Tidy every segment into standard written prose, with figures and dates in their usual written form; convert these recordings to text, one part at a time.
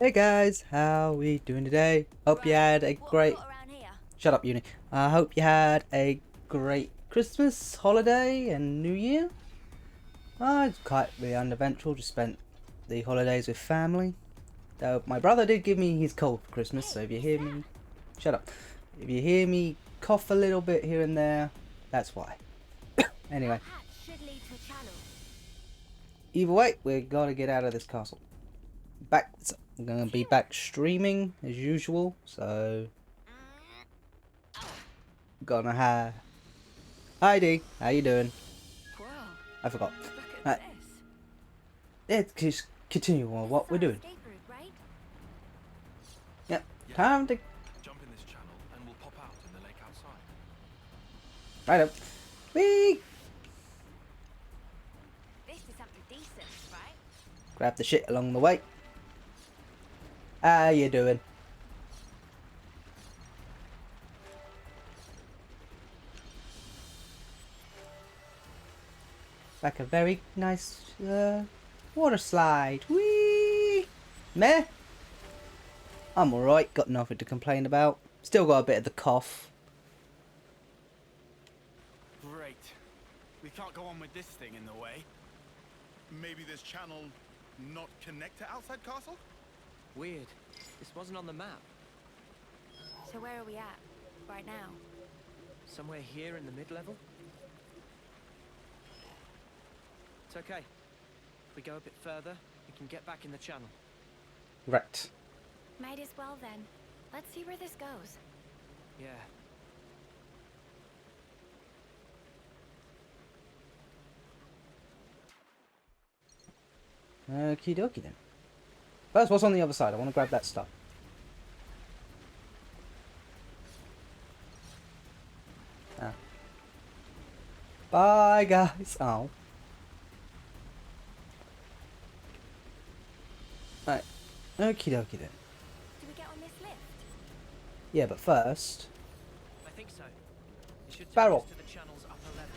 Hey guys, how we doing today? Hope you had a great... Shut up, Uni. I hope you had a great Christmas, holiday and New Year. It's quite really uneventful, just spent the holidays with family. Though my brother did give me his cold for Christmas, so if you hear me... Shut up. If you hear me cough a little bit here and there, that's why. Anyway. Either way, we gotta get out of this castle. I'm gonna be back streaming as usual, so gonna have Heidi, how you doing? I forgot. Let's just continue on what we're doing. Yep, time to jump in this channel and we'll pop out in the lake outside. right up. Whee! This is something decent, right? Grab the shit along the way. How you doing? Like a very nice water slide. Whee! Meh. I'm alright, got nothing to complain about. Still got a bit of the cough. Great. We can't go on with this thing in the way. Maybe this channel not connect to outside castle? Weird. This wasn't on the map. So where are we at right now? Somewhere here in the mid-level? It's okay. If we go a bit further, we can get back in the channel. Right. Might as well then. Let's see where this goes. Yeah. Okie dokie then. First, what's on the other side? I want to grab that stuff. Ah. Bye, guys. Oh. Right. Okie dokie then. Do we get on this lift? Yeah, but first... I think so. It should take Barrel. us to the channel's upper level.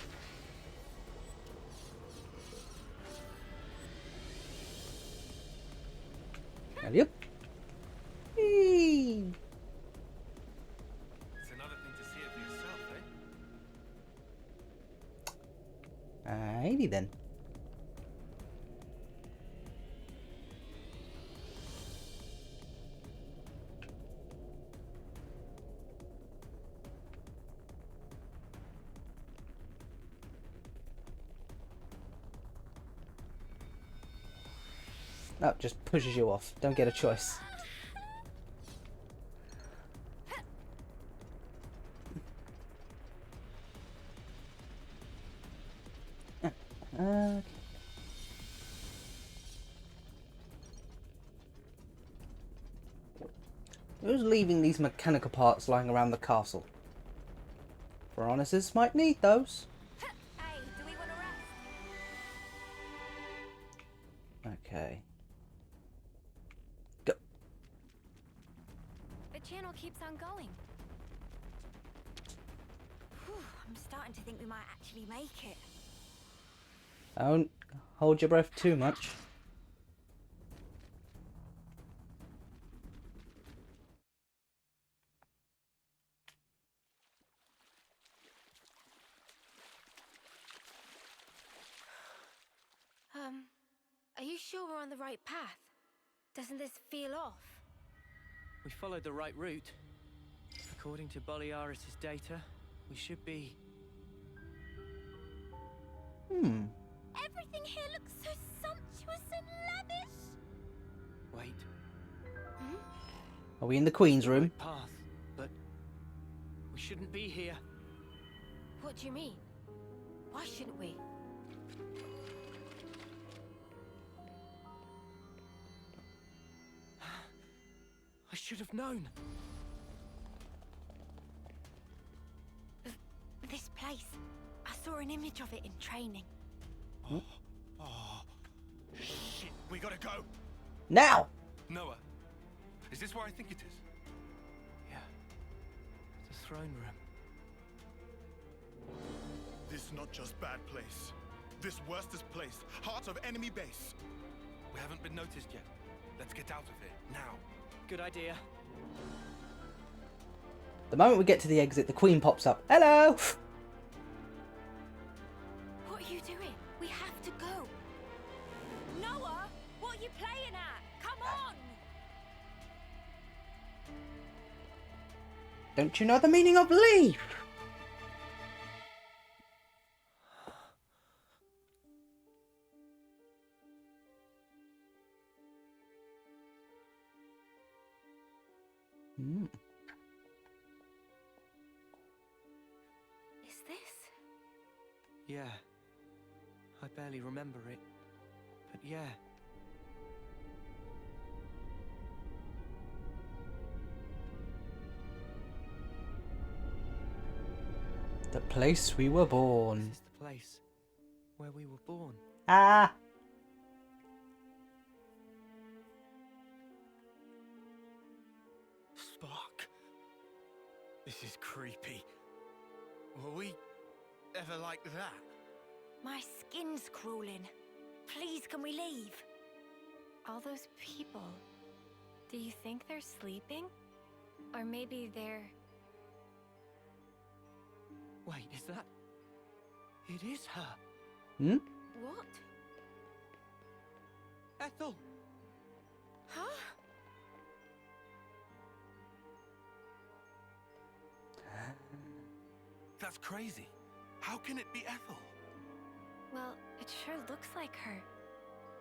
Yep. Whee! It's another thing to see it for yourself, eh? Alrighty then. No, just pushes you off. Don't get a choice. Okay. Who's leaving these mechanical parts lying around the castle? Ferronis might need those. Hey, do we want to rest? Okay. Go. The channel keeps on going. Whew, I'm starting to think we might actually make it. Don't hold your breath too much. Are you sure we're on the right path? Doesn't this feel off? We followed the right route. According to Boliaris' data, we should be... Everything here looks so sumptuous and lavish. Wait. Are we in the Queen's room? Right path, but we shouldn't be here. What do you mean? Why shouldn't we? I should have known. This place. I saw an image of it in training. Oh, shit, we gotta go. Now! Noah, is this where I think it is? Yeah. The throne room. This not just bad place. This worstest place, heart of enemy base. We haven't been noticed yet. Let's get out of here, now. Good idea. The moment we get to the exit, the Queen pops up. Hello! What are you doing? We have to go. Noah, what are you playing at? Come on! Don't you know the meaning of leave? Is this? Yeah. I barely remember it. But yeah. The place we were born. This is the place where we were born. Ah! Spark. This is creepy. Were we ever like that? My skin's crawling. Please, can we leave? All those people. Do you think they're sleeping? Or maybe they're... Wait, is that... It is her. Hmm? What? Ethel! Huh? That's crazy. How can it be Ethel? Well, it sure looks like her.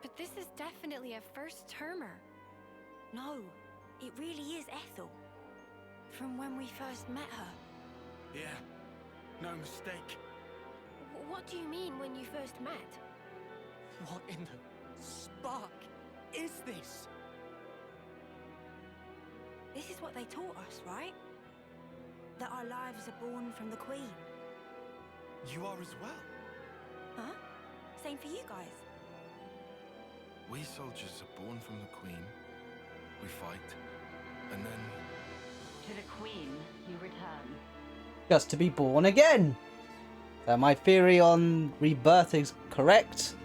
But this is definitely a first-termer. No, it really is Ethel. From when we first met her. Yeah, no mistake. What do you mean when you first met? What in the spark is this? This is what they taught us, right? That our lives are born from the Queen. You are as well. Huh? Same for you guys. We soldiers are born from the Queen. We fight. And then... To the Queen you return. Just to be born again. So my theory on rebirth is correct.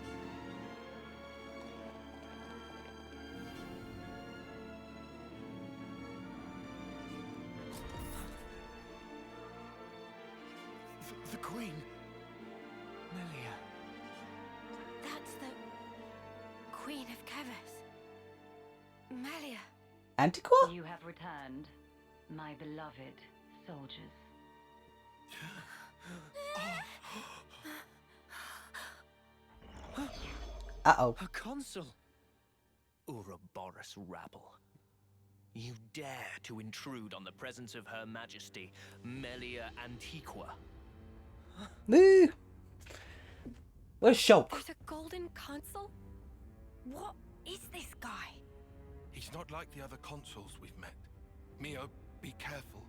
The Queen. Melia. That's the Queen of Keves. Melia. Antiqua? You have returned, my beloved soldiers. Uh-oh. A consul. Ouroboros rabble. You dare to intrude on the presence of Her Majesty, Melia Antiqua. Woo! We're shocked. There's a golden consul? What is this guy? He's not like the other consuls we've met. Mio, be careful.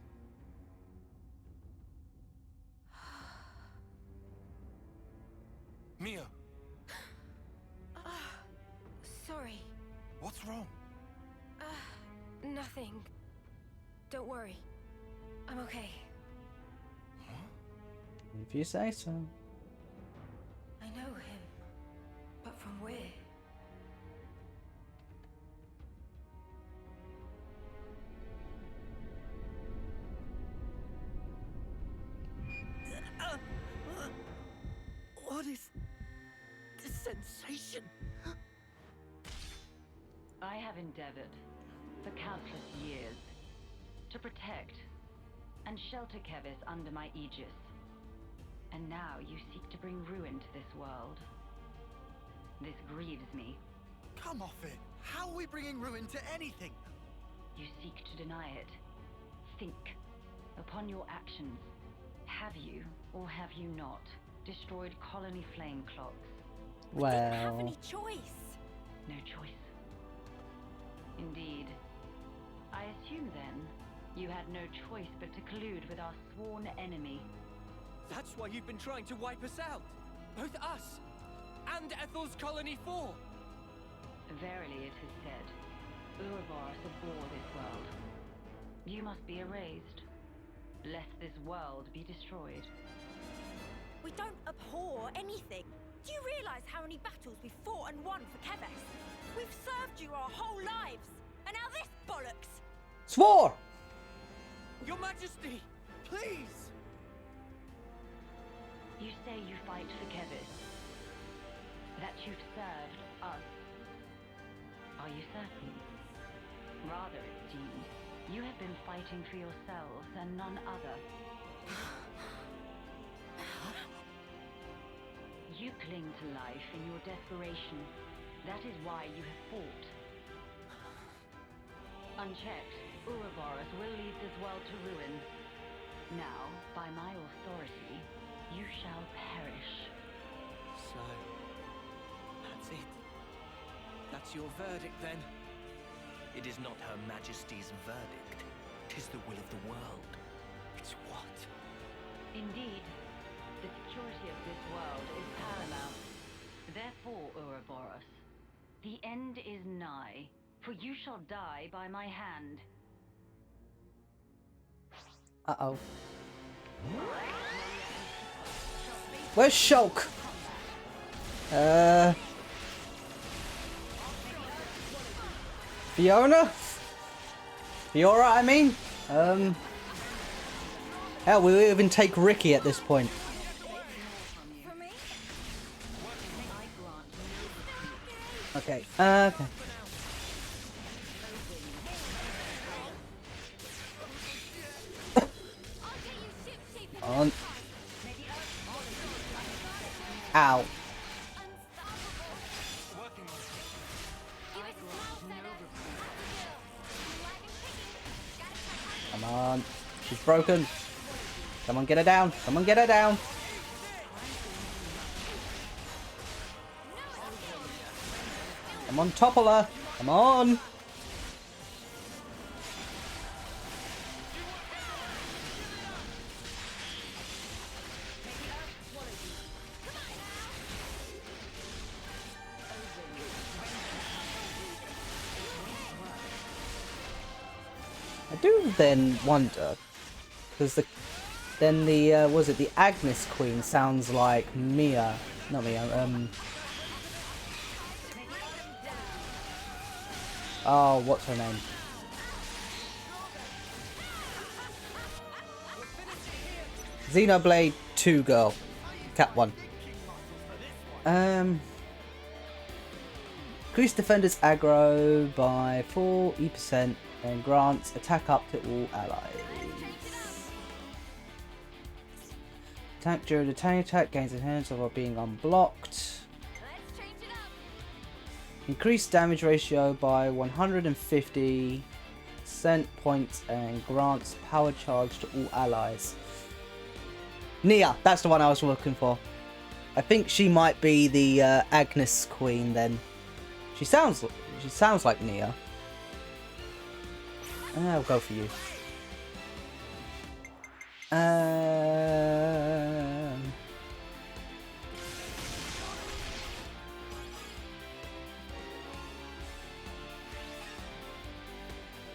Mio, Sorry. what's wrong? Nothing. Don't worry. I'm okay. If you say so. I know him. But from where? What is this sensation? I have endeavored, for countless years, to protect and shelter Keves under my aegis. And now you seek to bring ruin to this world. This grieves me. Come off it. How are we bringing ruin to anything? You seek to deny it. Think upon your actions. Have you, or have you not, destroyed colony flame clocks? We didn't have Well, any choice. No choice. Indeed. I assume then, you had no choice but to collude with our sworn enemy. That's why you've been trying to wipe us out. Both us and Ethel's Colony 4. Verily it is said, Ouroboros abhor this world. You must be erased, lest this world be destroyed. We don't abhor anything. Do you realize how many battles we fought and won for Keves? We've served you our whole lives, and now this bollocks. Swore! Your Majesty, please! You say you fight for Keves. That you've served us. Are you certain? Rather, it seems, you have been fighting for yourselves and none other. You cling to life in your desperation. That is why you have fought. Unchecked, Ouroboros will lead this world to ruin. Now, by my authority, you shall perish. So, that's it. That's your verdict, then? It is not Her Majesty's verdict. 'Tis the will of the world. It's what? Indeed, the security of this world is paramount. Therefore, Ouroboros, the end is nigh, for you shall die by my hand. Uh-oh. Where's Shulk? Fiona? Fiora, I mean? Hell, we'll even take Ricky at this point. Okay, okay. On. Ow. Come on. She's broken. Someone get her down. Someone get her down. Come on, topple her. Come on. I do then wonder, because was it the Agnus Queen sounds like Mia, not Mia, oh, what's her name? Xenoblade 2 girl, Cat 1. Increase defenders aggro by 40% and grants attack up to all allies. Attack during the tiny attack gains advantage while being unblocked. Increase damage ratio by 150% points and grants power charge to all allies. Nia, that's the one I was looking for. I think she might be the Agnus Queen then. She sounds like Nia. I'll go for you.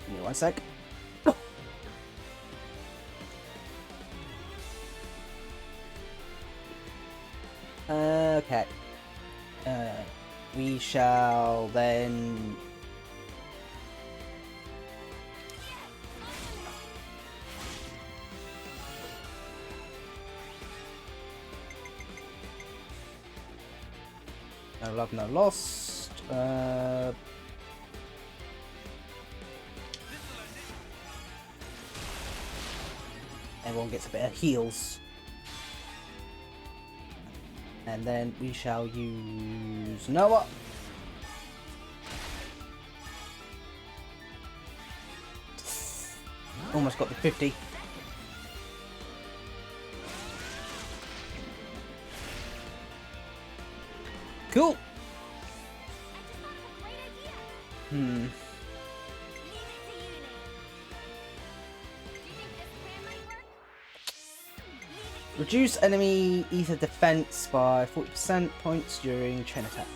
Give me 1 sec. Okay. We shall then... No love, no lost. Everyone gets a bit of heals. And then we shall use Noah. Almost got the 50. Cool. Reduce enemy ether defense by 40% points during chain attack.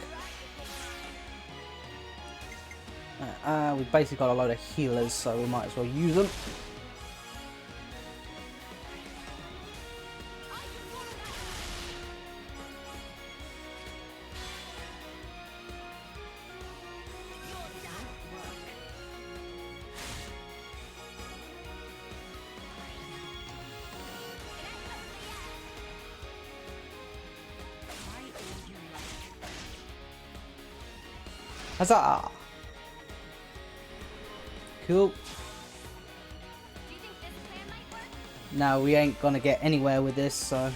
We've basically got a load of healers, so we might as well use them. Huzzah! Cool. Now we ain't gonna get anywhere with this, so.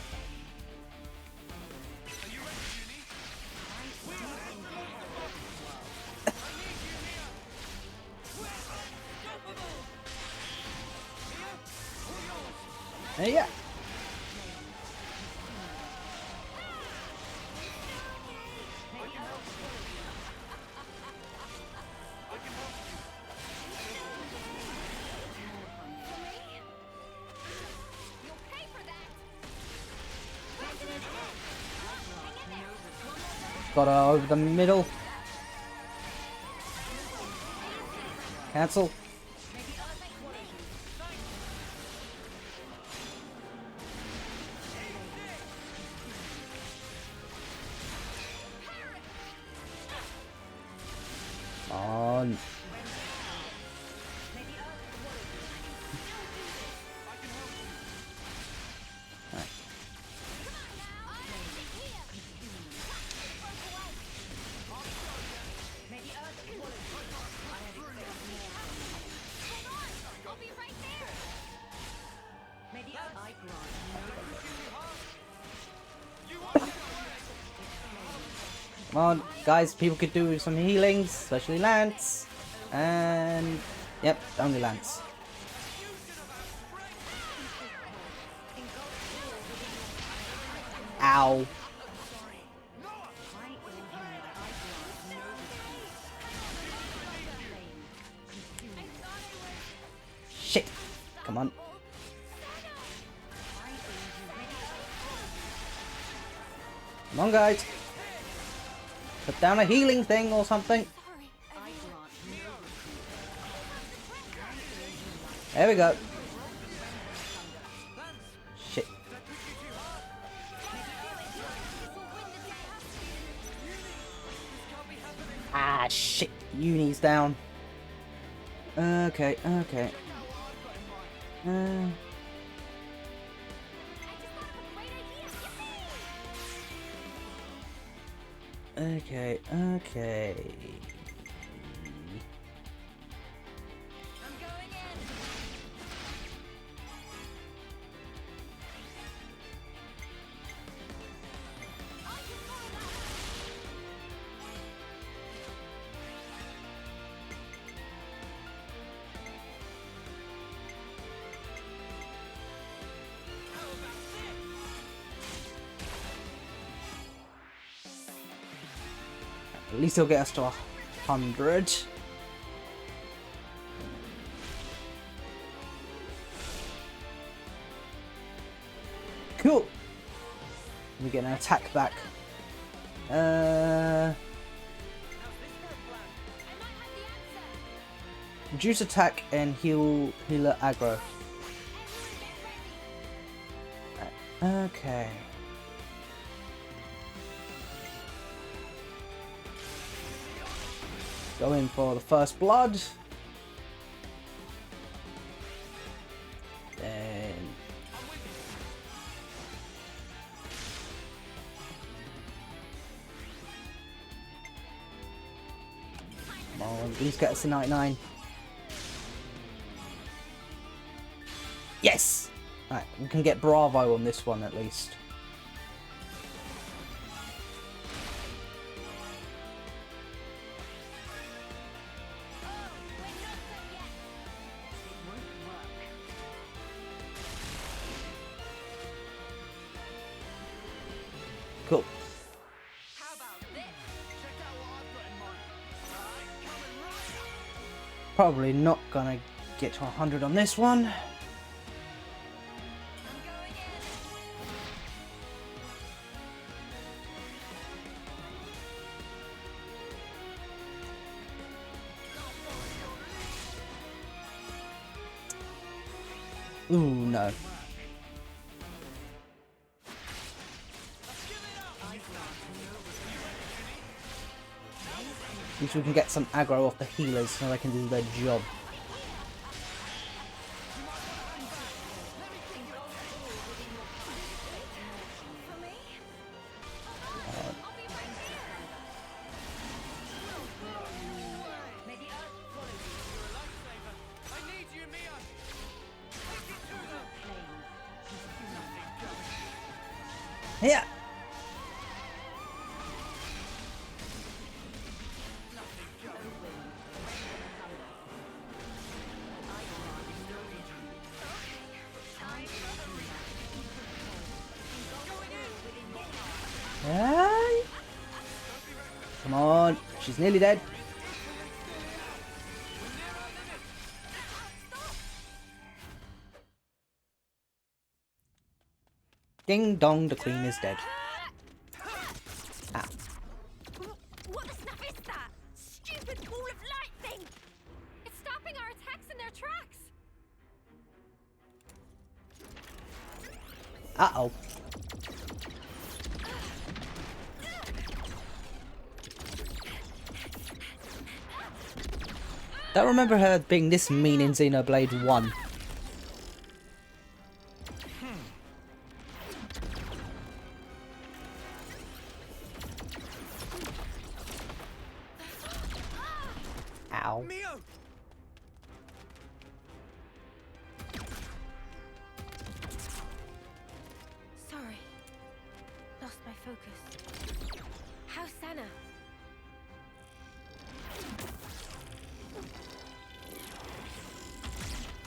Yeah. Got her over the middle. Cancel. On. Come on, guys, people could do some healings, especially Lance. And, yep, only Lance. Ow. Shit. Come on. Come on, guys. Put down a healing thing or something. There we go. Shit. Ah, shit. Uni's down. Okay, okay. Okay, okay. At least he'll get us to 100. Cool. We get an attack back. Reduce attack and healer aggro. Okay. Go in for the first blood. Then come on, please get us a 99. Yes! Alright, we can get Bravo on this one at least. Cool. Probably not gonna get to 100 on this one. Ooh, no. At least we can get some aggro off the healers so they can do their job. Yeah. Hey. Come on, she's nearly dead. Ding dong, the queen is dead. Ow. What the snap is that? Stupid ball of light thing! It's stopping our attacks in their tracks! Uh-oh. Don't remember her being this mean in Xenoblade 1. Ow. Mio! Sorry. Lost my focus. How's Sana?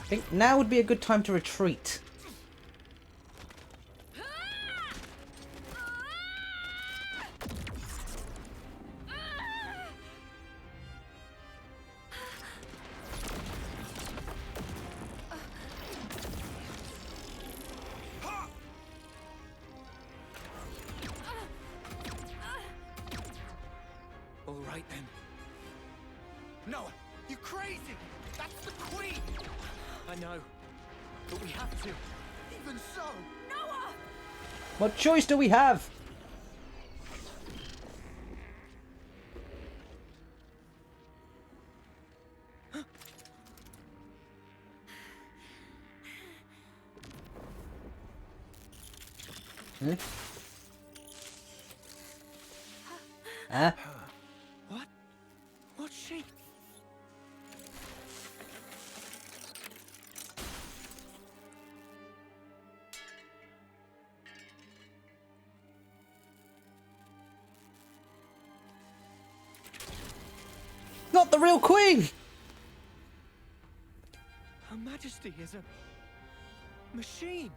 I think now would be a good time to retreat. All right then. Noah, you crazy? That's the queen! I know, but we have to. Even so, Noah! What choice do we have? Hmm? Huh? What? What's she? Not the real queen! Her Majesty is a machine.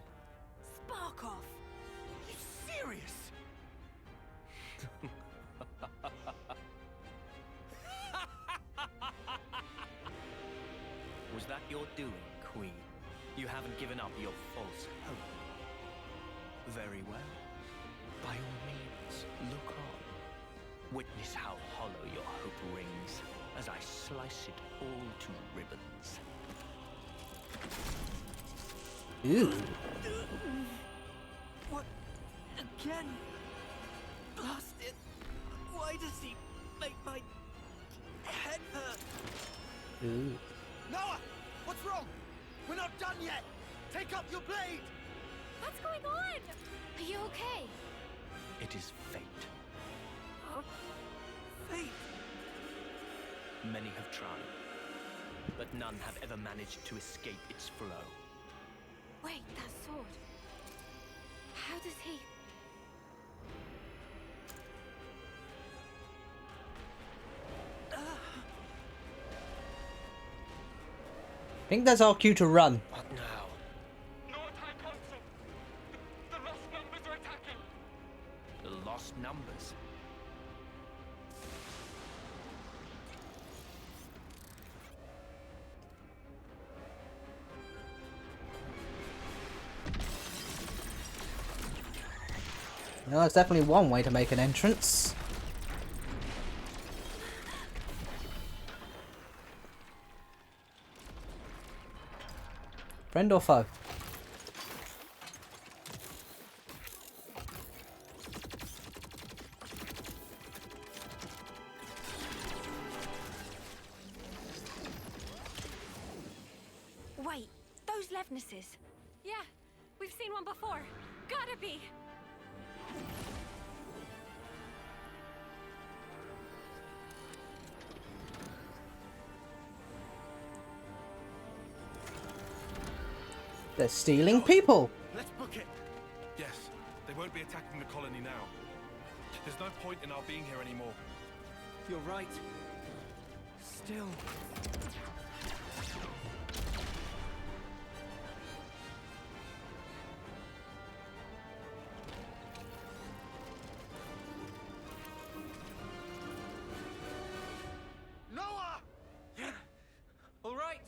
Spark off! you serious? Was that your doing, Queen? You haven't given up your false hope. Very well. By all means, look on. Witness how hollow your hope rings as I slice it all to ribbons. Ooh. What? Again? Blast it! Why does he make my head hurt? Ooh. Noah, what's wrong? We're not done yet. Take up your blade. What's going on? Are you okay? It is fate. Fate. Many have tried, but none have ever managed to escape its flow. Wait, that sword. How does he... I think that's our cue to run. What now? No attack console. The lost numbers are attacking. The lost numbers. No, that's definitely one way to make an entrance. Friend or foe? Wait, those Levnesses. Yeah, we've seen one before. Gotta be. They're stealing people. Let's book it. Yes, they won't be attacking the colony now. There's no point in our being here anymore. You're right. Still. Noah! All right.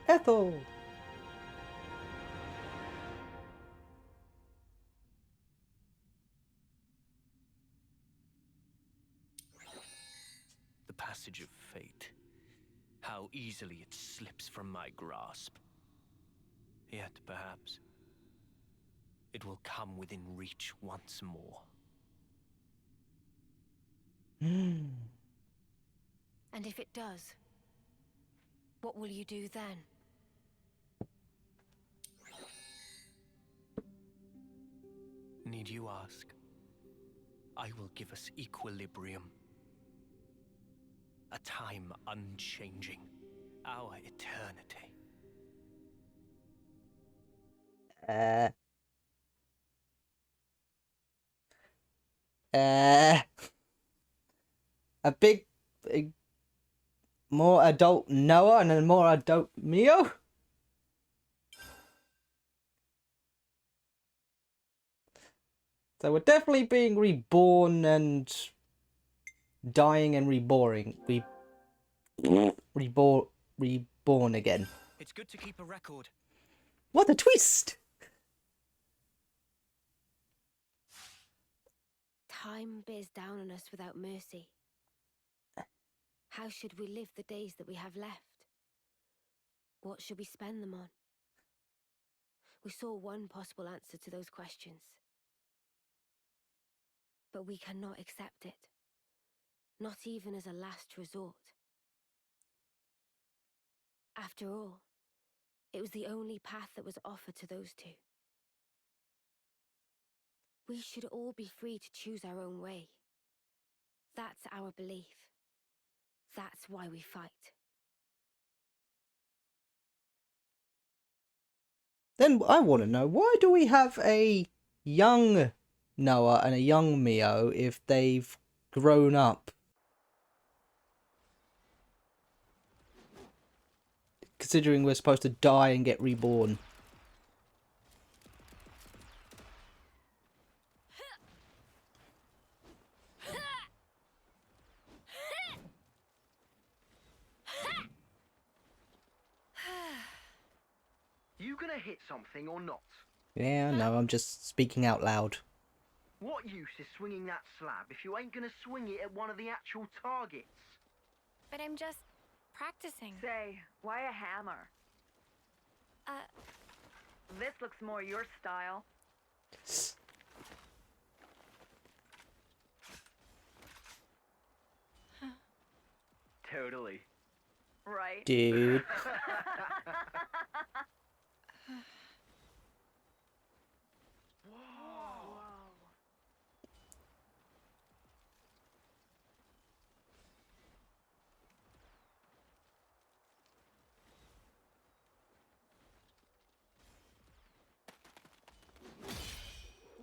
Ethel. The passage of fate. How easily it slips from my grasp. Yet, perhaps, it will come within reach once more. Hmm. And if it does, what will you do then? Need you ask? I will give us equilibrium. A time unchanging. Our eternity. A big more adult Noah and a more adult Mio? So we're definitely being reborn and dying and reborn again. It's good to keep a record. What a twist! Time bears down on us without mercy. How should we live the days that we have left? What should we spend them on? We saw one possible answer to those questions. But we cannot accept it. Not even as a last resort. After all, it was the only path that was offered to those two. We should all be free to choose our own way. That's our belief. That's why we fight. Then I want to know, why do we have a young Noah and a young Mio if they've grown up? Considering we're supposed to die and get reborn. You gonna hit something or not? Yeah, no, I'm just speaking out loud. What use is swinging that slab if you ain't gonna swing it at one of the actual targets? But I'm just practicing. Say, why a hammer? This looks more your style. Totally. Right. Dude.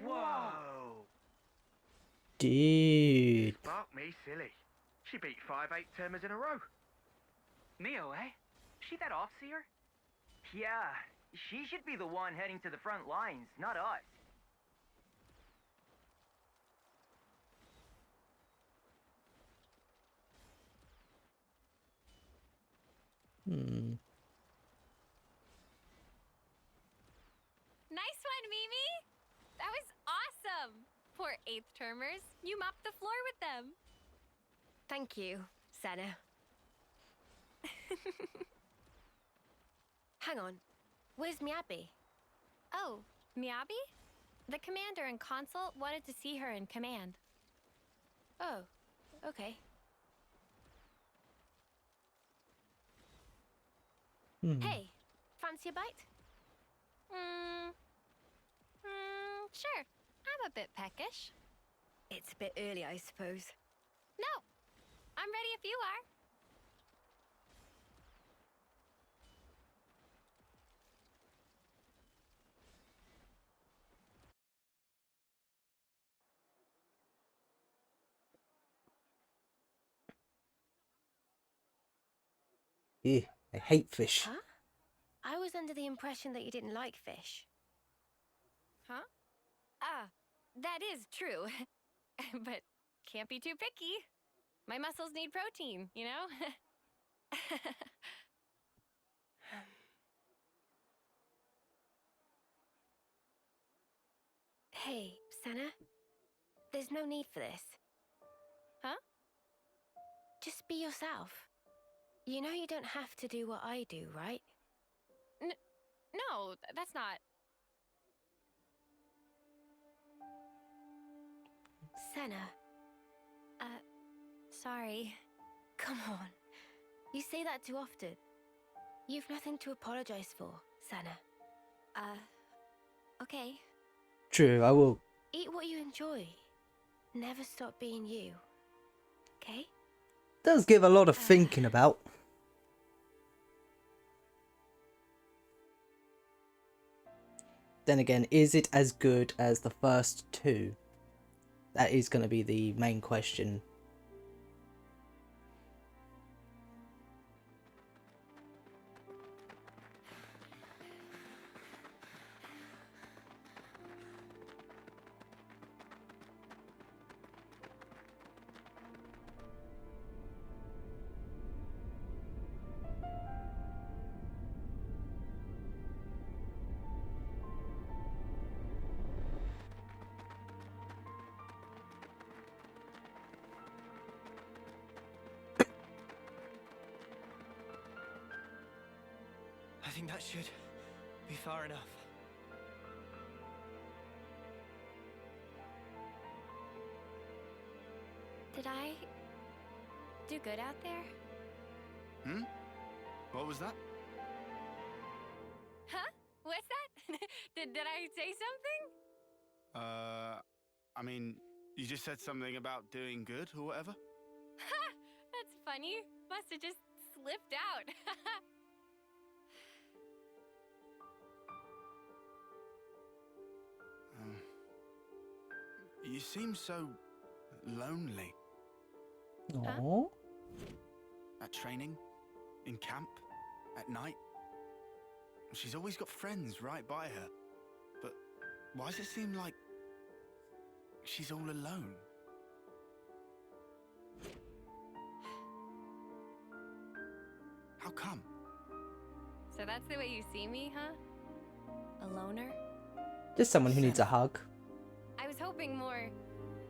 Whoa! Dude. Fuck me silly. She beat 5 8-termers in a row. Mio, eh? She that Offseer? Yeah, she should be the one heading to the front lines, not us. Nice one, Mimi! That was awesome! Poor 8th termers. You mopped the floor with them. Thank you, Senna. Hang on. Where's Miyabi? Oh, Miyabi? The commander and consult wanted to see her in command. Oh, okay. Hey, fancy a bite? Sure. I'm a bit peckish. It's a bit early, I suppose. No, I'm ready if you are. Ew, I hate fish. Huh? I was under the impression that you didn't like fish. Huh? Ah, that is true. But can't be too picky. My muscles need protein, you know? Hey, Senna. There's no need for this. Huh? Just be yourself. You know you don't have to do what I do, right? No, that's not... Senna. Sorry. Come on. You say that too often. You've nothing to apologize for, Senna. Okay. True, I will. Eat what you enjoy. Never stop being you. Okay? Does give a lot of thinking about. Then again, is it as good as the first two? That is going to be the main question. I think that should be far enough. Did I do good out there? Hmm? What was that? Huh? What's that? did I say something? I mean, you just said something about doing good or whatever? Ha! That's funny. Must have just slipped out. You seem so lonely. Aww. At training, in camp, at night. She's always got friends right by her. But why does it seem like she's all alone? How come? So that's the way you see me, huh? A loner? Just someone who needs a hug. I was hoping more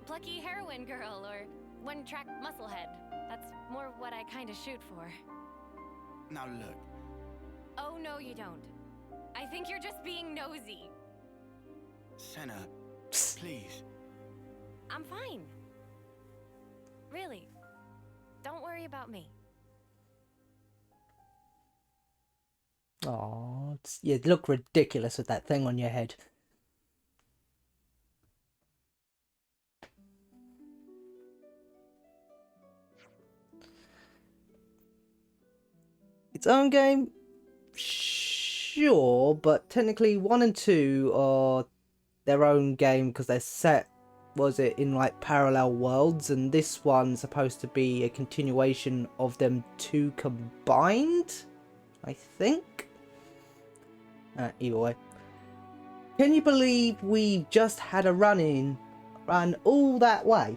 plucky heroine girl or one-track musclehead. That's more what I kind of shoot for. Now look. Oh, no, you don't. I think you're just being nosy. Senna, please. I'm fine. Really. Don't worry about me. Aww, you look ridiculous with that thing on your head. Its own game? Sure, but technically 1 and 2 are their own game because they're set, was it, in like parallel worlds, and this one's supposed to be a continuation of them two combined, I think? Either way. Can you believe we just had a run all that way?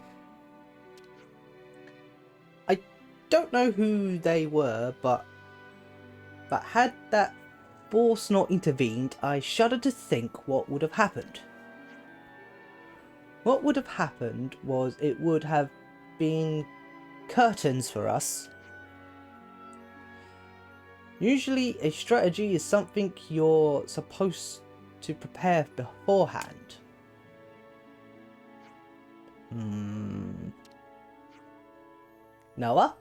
I don't know who they were, but had that force not intervened, I shudder to think what would have happened. What would have happened was it would have been curtains for us. Usually a strategy is something you're supposed to prepare beforehand. Noah?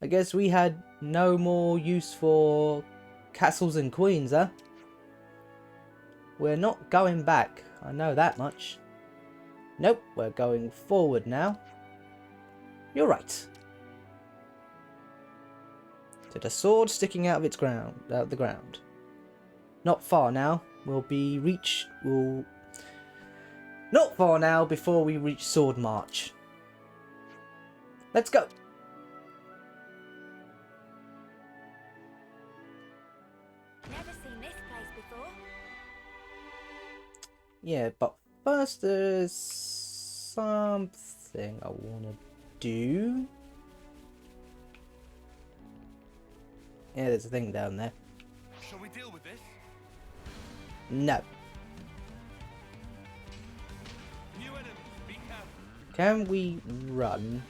I guess we had no more use for castles and queens, huh? We're not going back, I know that much. Nope, we're going forward now. You're right. To the sword sticking out of the ground. Not far now. Not far now before we reach Sword March. Let's go. Never seen this place before. Yeah, but first there's something I want to do. Yeah, there's a thing down there. Shall we deal with this? No. New enemies, be careful. Can we run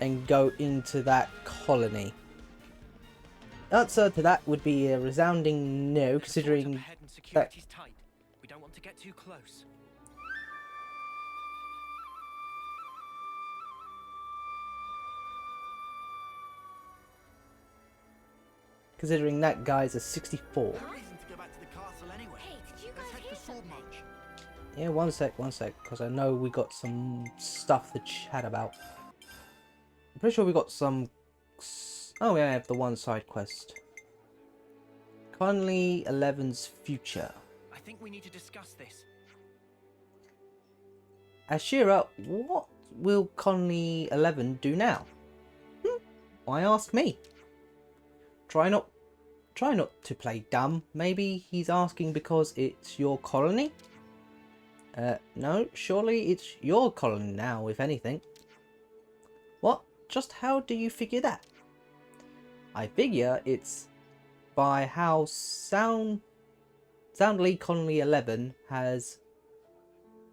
and go into that colony? Answer to that would be a resounding no, considering Ahead and that. security's tight. We don't want to get too close. Considering that guy's a 64. No reason to go back to the castle anyway. Hey, did you Let's guys head hear for Sword something? March. Yeah, one sec, because I know we got some stuff to chat about. I'm pretty sure we got some. Oh, yeah, I have the one side quest. Conley 11's future. I think we need to discuss this. Ashira, what will Conley 11 do now? Why ask me? Try not to play dumb. Maybe he's asking because it's your colony? No, surely it's your colony now, if anything. What? Just how do you figure that? I figure it's by how soundly Conley 11 has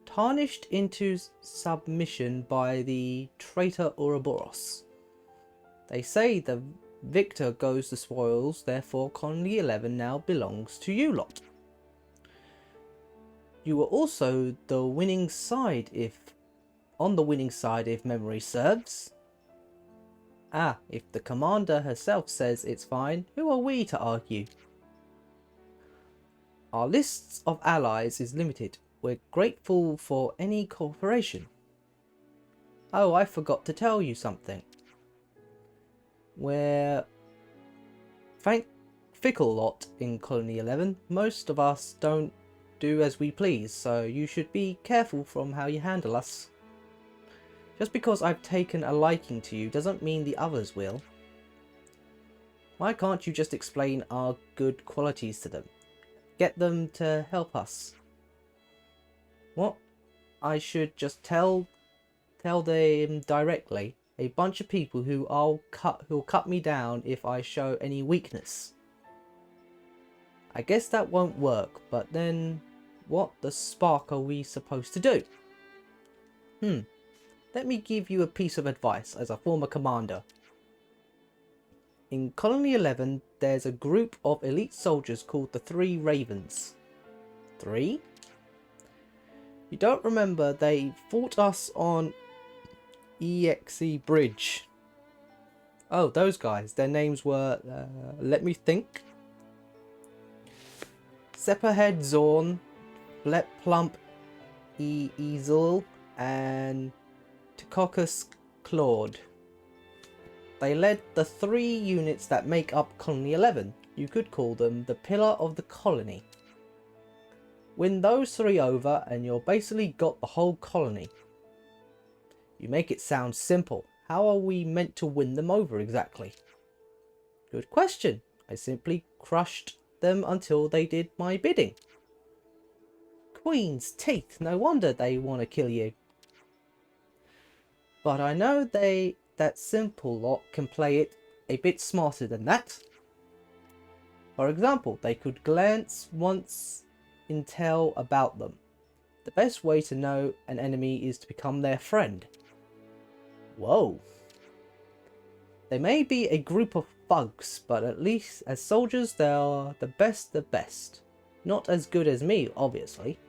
tarnished into submission by the traitor Ouroboros. They say the victor goes the spoils, therefore Conley 11 now belongs to you lot. You were also the winning side on the winning side if memory serves. Ah, if the commander herself says it's fine, who are we to argue? Our lists of allies is limited. We're grateful for any cooperation. Oh, I forgot to tell you something. We're fickle lot in Colony 11. Most of us don't do as we please, so you should be careful from how you handle us. Just because I've taken a liking to you doesn't mean the others will. Why can't you just explain our good qualities to them? Get them to help us. What? I should just tell them directly. A bunch of people who'll cut me down if I show any weakness. I guess that won't work, but then what the spark are we supposed to do? Let me give you a piece of advice as a former commander. In Colony 11, there's a group of elite soldiers called the Three Ravens. 3? You don't remember they fought us on EXE Bridge? Oh, those guys. Their names were, let me think. Sepperhead Zorn, Flep Plump Easel, and Tikocus Claude. They led the 3 units that make up Colony 11. You could call them the pillar of the colony. Win those 3 over and you're basically got the whole colony. You make it sound simple. How are we meant to win them over exactly? Good question. I simply crushed them until they did my bidding. Queen's teeth. No wonder they want to kill you. But I know that simple lot can play it a bit smarter than that. For example, they could glance once intel about them. The best way to know an enemy is to become their friend. Whoa. They may be a group of thugs, but at least as soldiers they are the best. Not as good as me, obviously.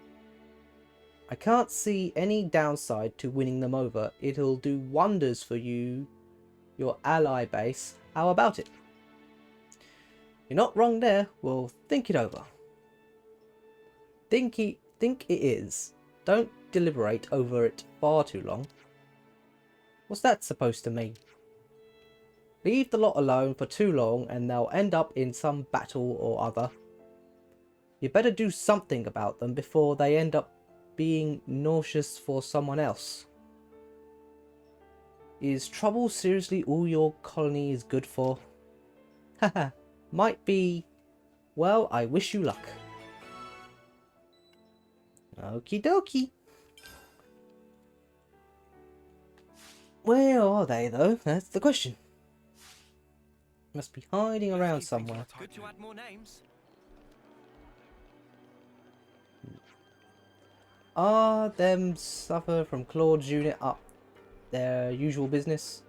I can't see any downside to winning them over. It'll do wonders for you your ally base. How about it? You're not wrong there. Well, think it over. Think it is. Don't deliberate over it far too long. What's that supposed to mean? Leave the lot alone for too long and they'll end up in some battle or other. You better do something about them before they end up being nauseous for someone else. Is trouble seriously all your colony is good for? Haha, might be. Well, I wish you luck. Okie dokie. Where are they though? That's the question. Must be hiding around somewhere. Good to add more names. Are them suffer from Claude's unit up their usual business?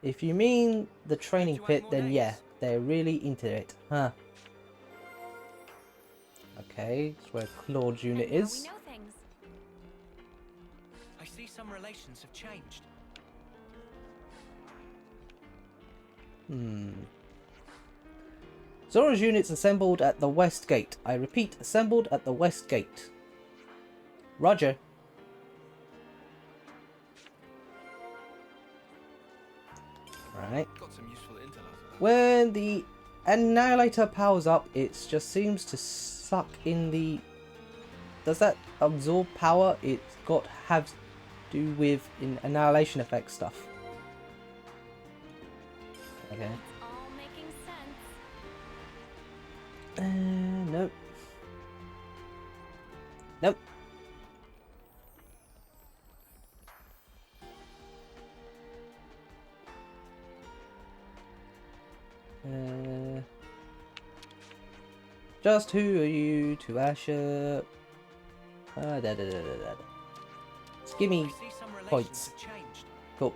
If you mean the training pit, then yeah, they're really into it, huh? Okay, that's where Claude's unit is. I see some relations have changed. Zora's units assembled at the west gate. I repeat, assembled at the west gate. Roger. Right. Got some useful intel. When the annihilator powers up, it just seems to suck in the... Does that absorb power? It's got to have to do with annihilation effect stuff. Okay. All making sense. Nope. Nope. Just who are you to Asher? Just give me points. Cool.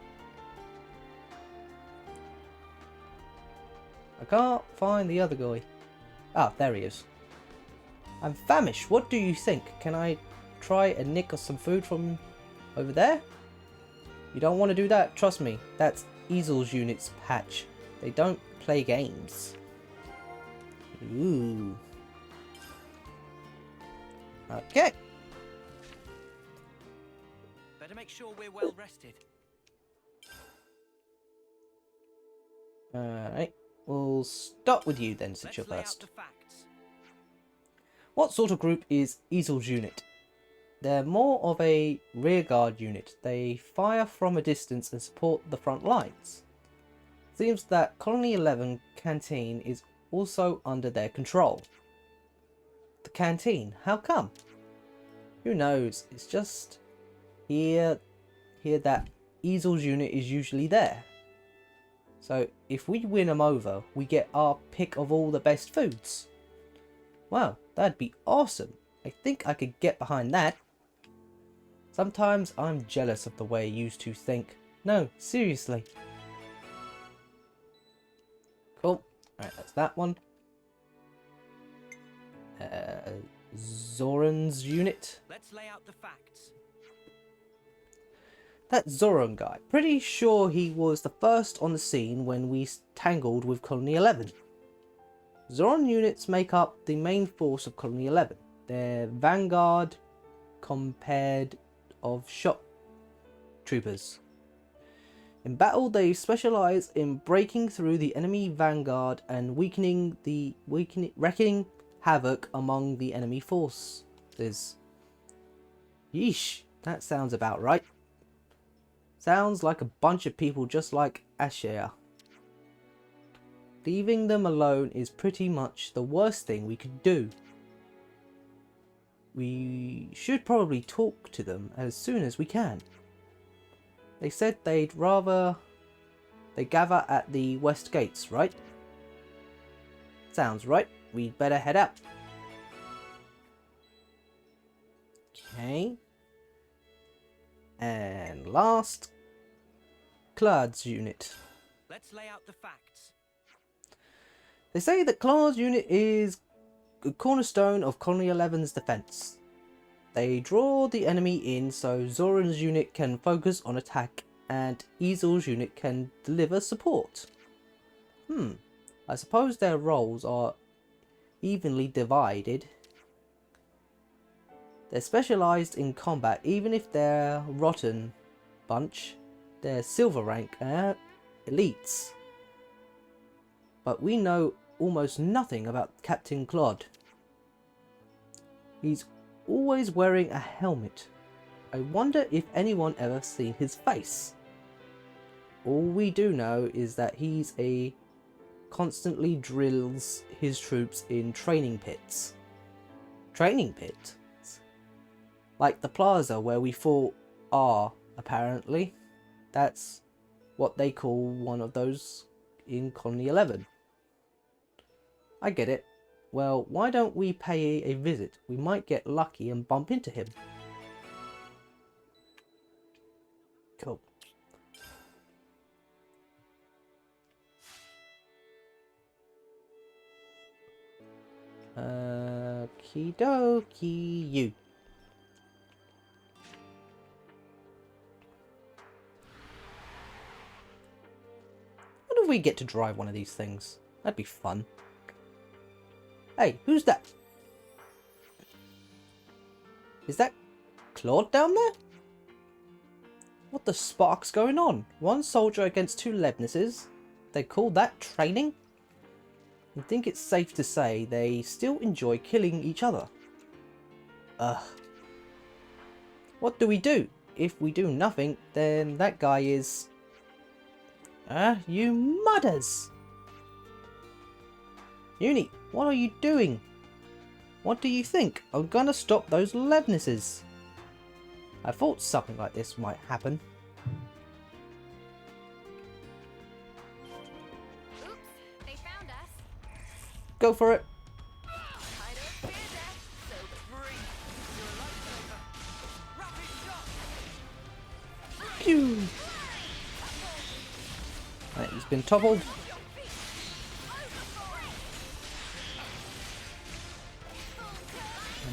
I can't find the other guy. Ah, there he is. I'm famished. What do you think? Can I try and nick some food from over there? You don't want to do that? Trust me. That's Easel's unit's patch. They don't play games. Ooh. Okay. Better make sure we're well rested. Alright. We'll start with you then, since you're Let's lay out first. the facts. What sort of group is Easel's unit? They're more of a rearguard unit. They fire from a distance and support the front lines. Seems that Colony 11 canteen is also under their control. The canteen? How come? Who knows? It's just here that Easel's unit is usually there. So if we win them over, we get our pick of all the best foods. Wow, that'd be awesome. I think I could get behind that. Sometimes I'm jealous of the way you two think. No, seriously. Cool. Alright, that's that one. Zoran's unit. Let's lay out the facts. That Zoran guy. Pretty sure he was the first on the scene when we tangled with Colony 11. Zoran units make up the main force of Colony 11. They're vanguard compared of shot troopers. In battle, they specialize in breaking through the enemy vanguard and wreaking havoc among the enemy forces. Yeesh, that sounds about right. Sounds like a bunch of people just like Asher. Leaving them alone is pretty much the worst thing we could do. We should probably talk to them as soon as we can. They said they gather at the west gates, right? Sounds right. We'd better head out. Okay. And last, Claude's unit. Let's lay out the facts. They say that Claude's unit is a cornerstone of Colony 11's defense. They draw the enemy in so Zoran's unit can focus on attack and Ezel's unit can deliver support. I suppose their roles are evenly divided. They're specialised in combat, even if they're a rotten bunch. They're silver rank elites. But we know almost nothing about Captain Claude. He's always wearing a helmet. I wonder if anyone ever seen his face. All we do know is that he's constantly drills his troops in training pits. Training pits? Like the plaza where we fought R, apparently. That's what they call one of those in Colony 11. I get it. Well, why don't we pay a visit? We might get lucky and bump into him. Cool. Okie dokie, you. What if we get to drive one of these things? That'd be fun. Hey, who's that? Is that Claude down there? What the spark's going on? One soldier against 2 Levnises? They call that training? I think it's safe to say they still enjoy killing each other. Ugh. What do we do? If we do nothing, then that guy is... you mudders! Uni, what are you doing? What do you think? I'm gonna stop those Levnises. I thought something like this might happen. Oops, they found us. Go for it. Pew! Right, he's been toppled.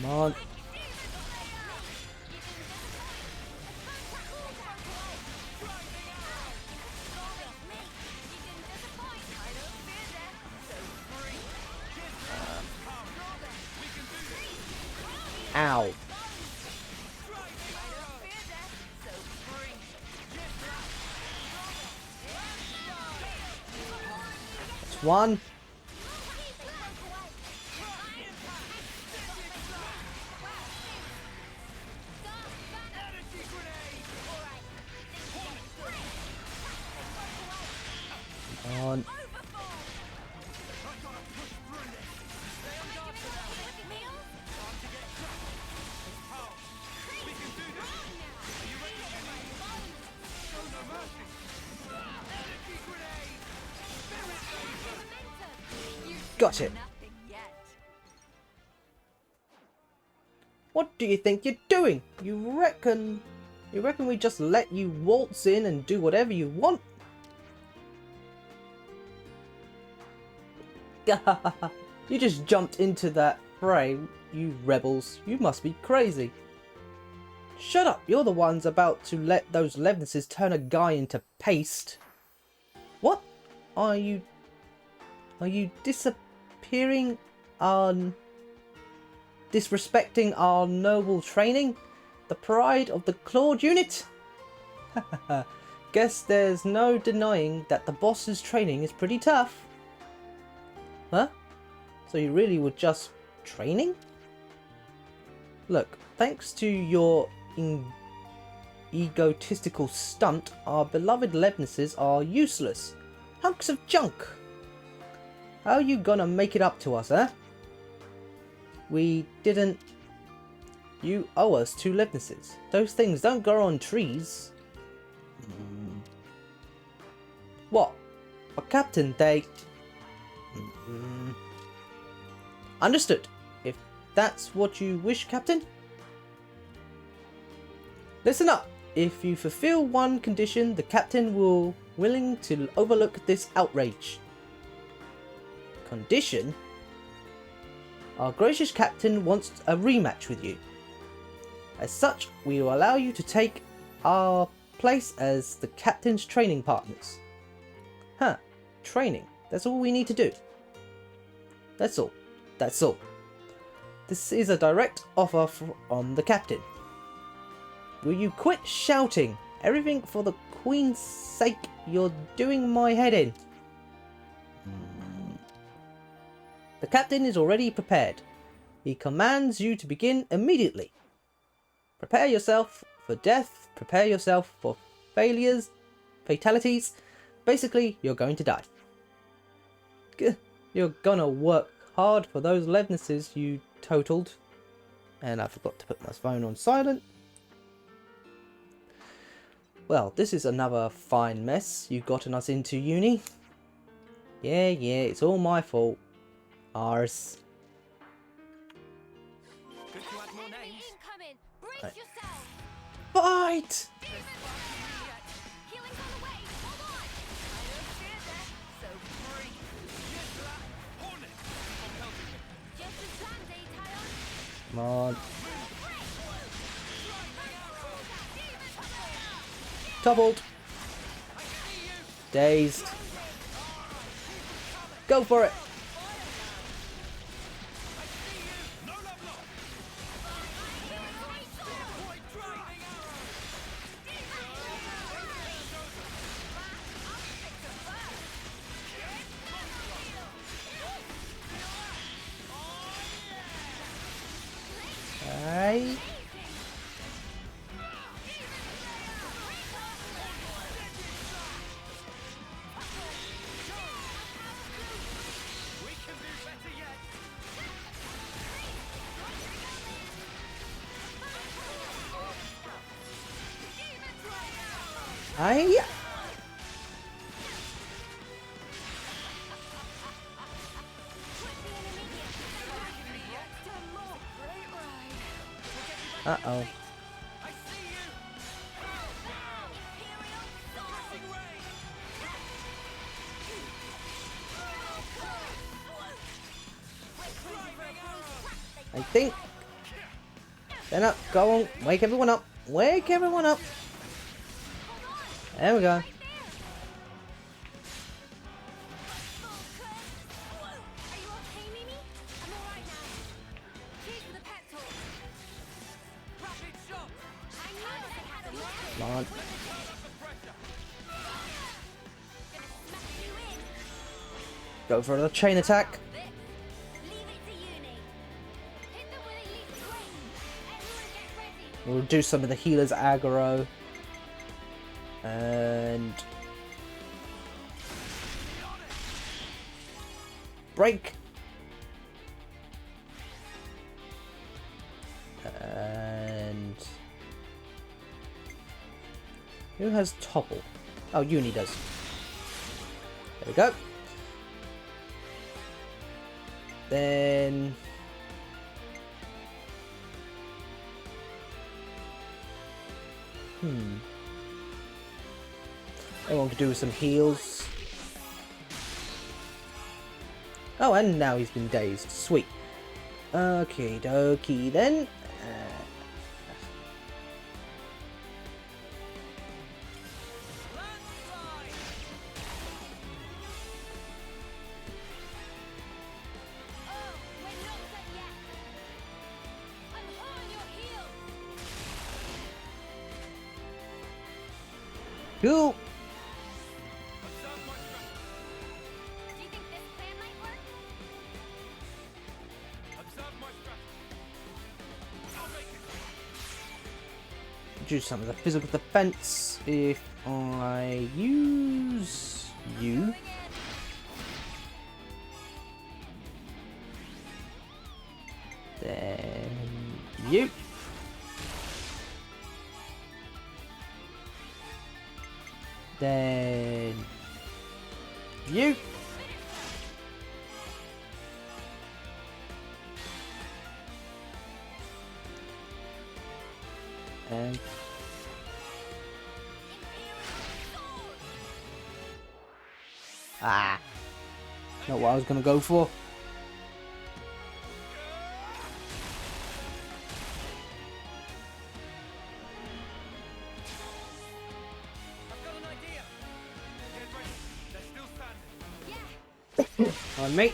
Come on. Ow. That's one. Come on. Got it. What do you think you're doing? You reckon we just let you waltz in and do whatever you want? You just jumped into that fray, you rebels. You must be crazy. Shut up, you're the ones about to let those Levnises turn a guy into paste. What? Are you disappearing on disrespecting our noble training? The pride of the Claude unit? Guess there's no denying that the boss's training is pretty tough. Huh? So you really were just training? Look, thanks to your egotistical stunt, our beloved Levnises are useless. Hunks of junk. How are you gonna make it up to us, eh? We didn't... You owe us 2 Levnises. Those things don't grow on trees. What? But Captain, they... Understood. If that's what you wish, Captain. Listen up. If you fulfill one condition, the Captain will willing to overlook this outrage. Condition? Our gracious Captain wants a rematch with you. As such, we will allow you to take our place as the captain's training partners. Huh, training. That's all we need to do. That's all. That's all. This is a direct offer from the captain. Will you quit shouting? Everything for the Queen's sake. You're doing my head in. The captain is already prepared. He commands you to begin immediately. Prepare yourself for death. Prepare yourself for failures, fatalities. Basically, you're going to die. You're gonna work hard for those levenesses you totaled. And I forgot to put my phone on silent. Well, this is another fine mess you've gotten us into, uni. Yeah, it's all my fault. Ours. Good to add more names. Incoming! Brace Right. yourself! Fight! Healing's on the way! Hold on! I don't fear that, so breathe. Just as planned, Aionios. Come on. Toppled. Dazed. Go for it. Aye. Aye. Uh-oh. I think. Stand up. Go on. Wake everyone up. Wake everyone up. There we go. Are you okay, Mimi? I'm alright now. Cheers for the pep talk. Rapid shot! I knew they had a lot. Come on. Gonna smack you in. Go for another chain attack. Leave it to uni. Hit them with elite swing. Everyone get ready. We'll do some of the healer's aggro. And break. And who has topple? Oh, Uni does. There we go. Then everyone could do with some heals. Oh, and now he's been dazed. Sweet. Okie dokie then. Oh, we're not done yet. Unhorn your heels. Cool. Do you think this plan might work? Do some of the physical defense if I use you. Then you. Then you. And not what I was gonna go for. On me.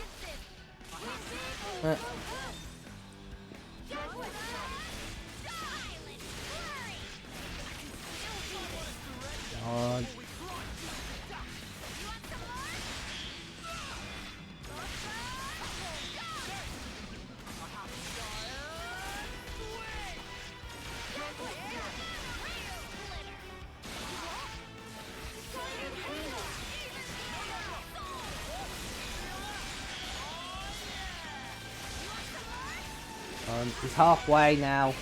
On. He's halfway now.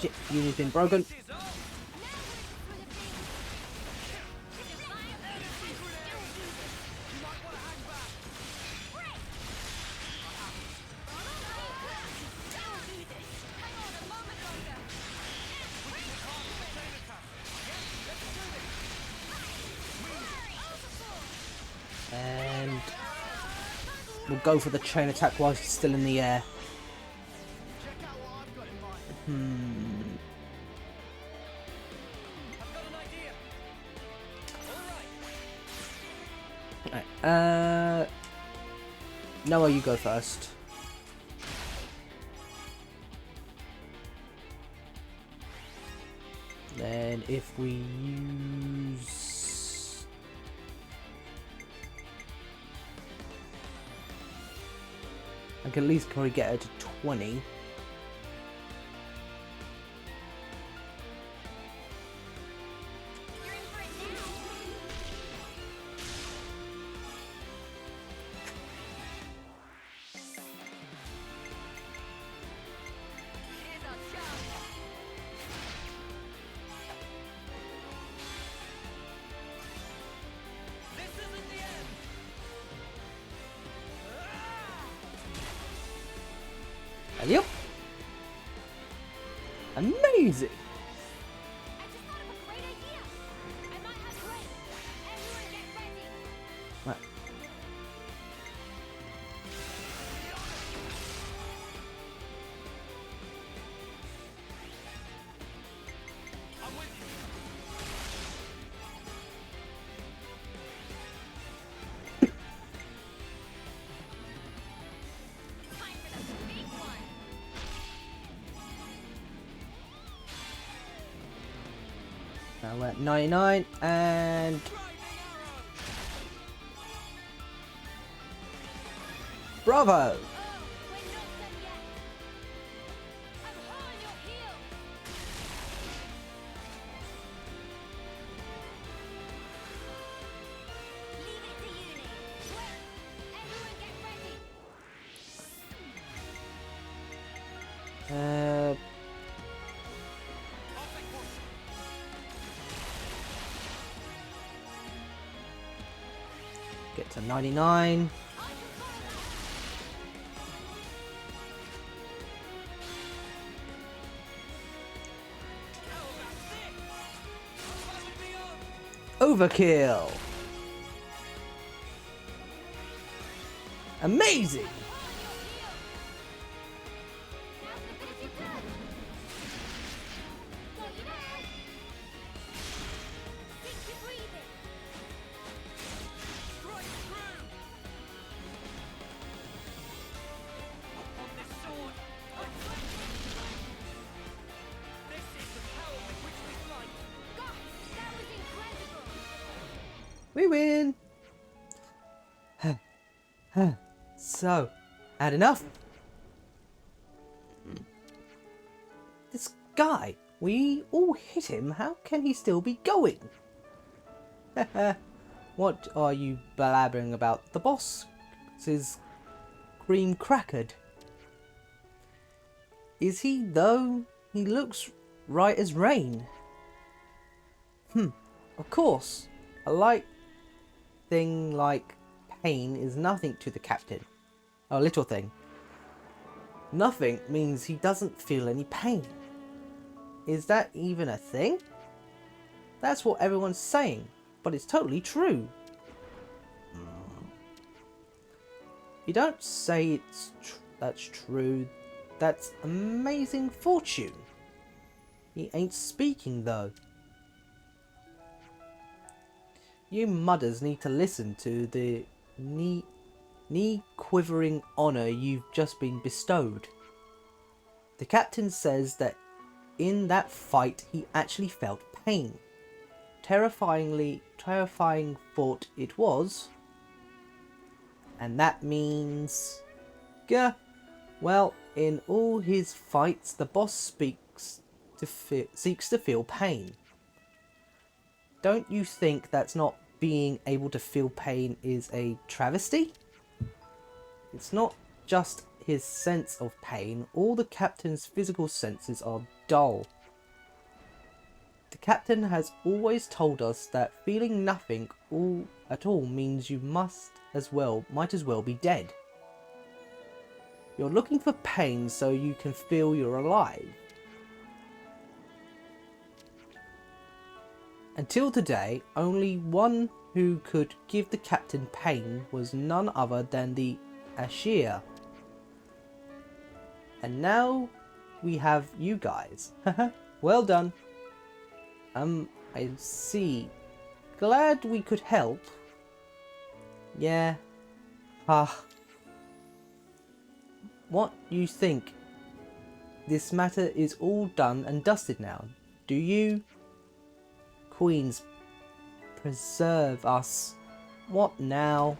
Shit, unit's been broken. And we'll go for the chain attack while he's still in the air. Right. Noah, you go first. Then if we use... I can at least probably get her to 20. Yep. Amazing. Right. Now we're at 99 and bravo! Get to 99. Overkill. Amazing. We win! So, had enough? This guy, we all hit him, how can he still be going? What are you blabbering about? The boss is cream crackered. Is he though? He looks right as rain. Of course. A light thing like pain is nothing to the captain. A little thing. Nothing means he doesn't feel any pain. Is that even a thing? That's what everyone's saying, but it's totally true. You don't say that's true. That's amazing fortune. He ain't speaking though. You mudders need to listen to the knee-quivering honour you've just been bestowed. The captain says that in that fight he actually felt pain. Terrifying thought it was. And that means... Gah. Well, in all his fights, the boss seeks to feel pain. Don't you think that's not being able to feel pain is a travesty? It's not just his sense of pain. All the captain's physical senses are dull. The captain has always told us that feeling nothing at all means you might as well be dead. You're looking for pain so you can feel you're alive. Until today, only one who could give the captain pain was none other than the Ashir. And now we have you guys. Well done. I see. Glad we could help. Yeah. What you think? This matter is all done and dusted now. Do you? Queens, preserve us. What now?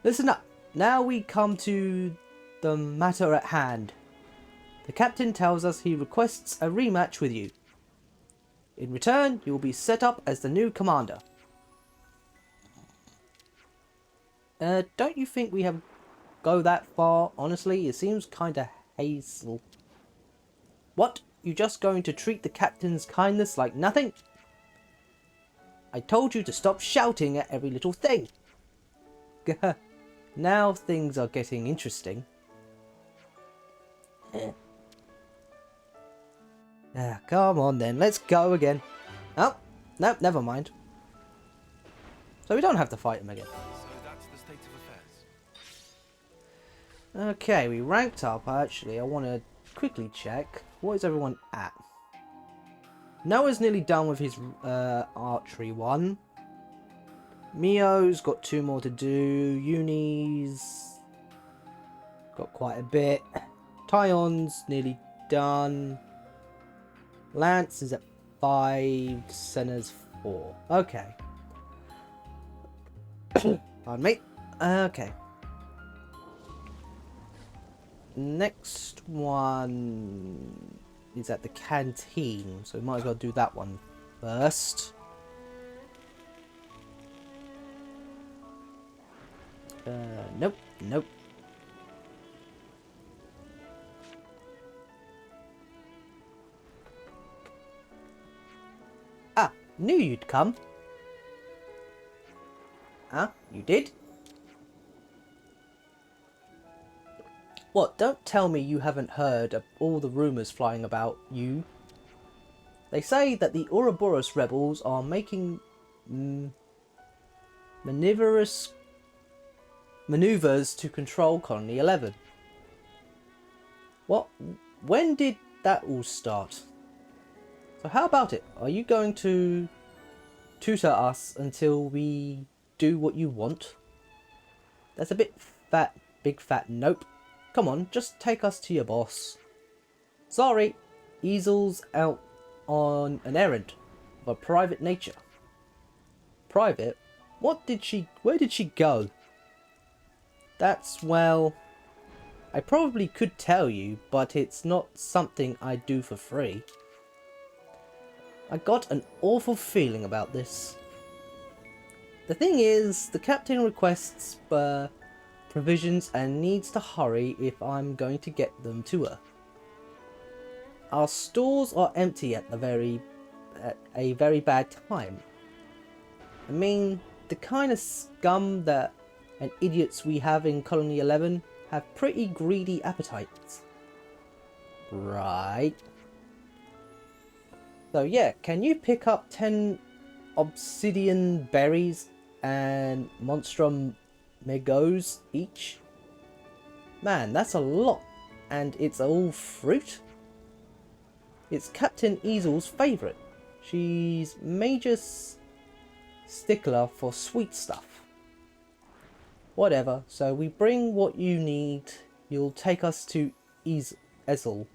Listen up. Now we come to the matter at hand. The captain tells us he requests a rematch with you. In return, you will be set up as the new commander. Don't you think we have go that far? Honestly, it seems kinda hazel. What? You just going to treat the captain's kindness like nothing? I told you to stop shouting at every little thing. Now things are getting interesting. Come on then, let's go again. Oh, no, never mind. So we don't have to fight him again. So that's the state of affairs. Okay, we ranked up. Actually, I want to quickly check. What is everyone at? Noah's nearly done with his archery one. Mio's got 2 more to do. Uni's got quite a bit. Tyon's nearly done. Lance is at 5. Senna's 4. Okay. Pardon me. Okay. Next one is at the canteen, so we might as well do that one first. Nope, nope. Ah, knew you'd come. Huh? You did? What, don't tell me you haven't heard of all the rumours flying about you. They say that the Ouroboros rebels are making maneuvers to control Colony 11. What? When did that all start? So how about it? Are you going to tutor us until we do what you want? That's a bit fat, big fat nope. Come on, just take us to your boss. Sorry, Easel's out on an errand of a private nature. Private? Where did she go? That's, well, I probably could tell you, but it's not something I do for free. I got an awful feeling about this. The thing is, the captain requests provisions and needs to hurry if I'm going to get them to her. Our stores are empty at a very bad time. I mean, the kind of scum and idiots we have in Colony 11 have pretty greedy appetites. Right. So yeah, can you pick up 10 obsidian berries and monstrum megos each? Man, that's a lot. And it's all fruit? It's Captain Easel's favourite. She's major stickler for sweet stuff. Whatever, so we bring what you need. You'll take us to Ethel.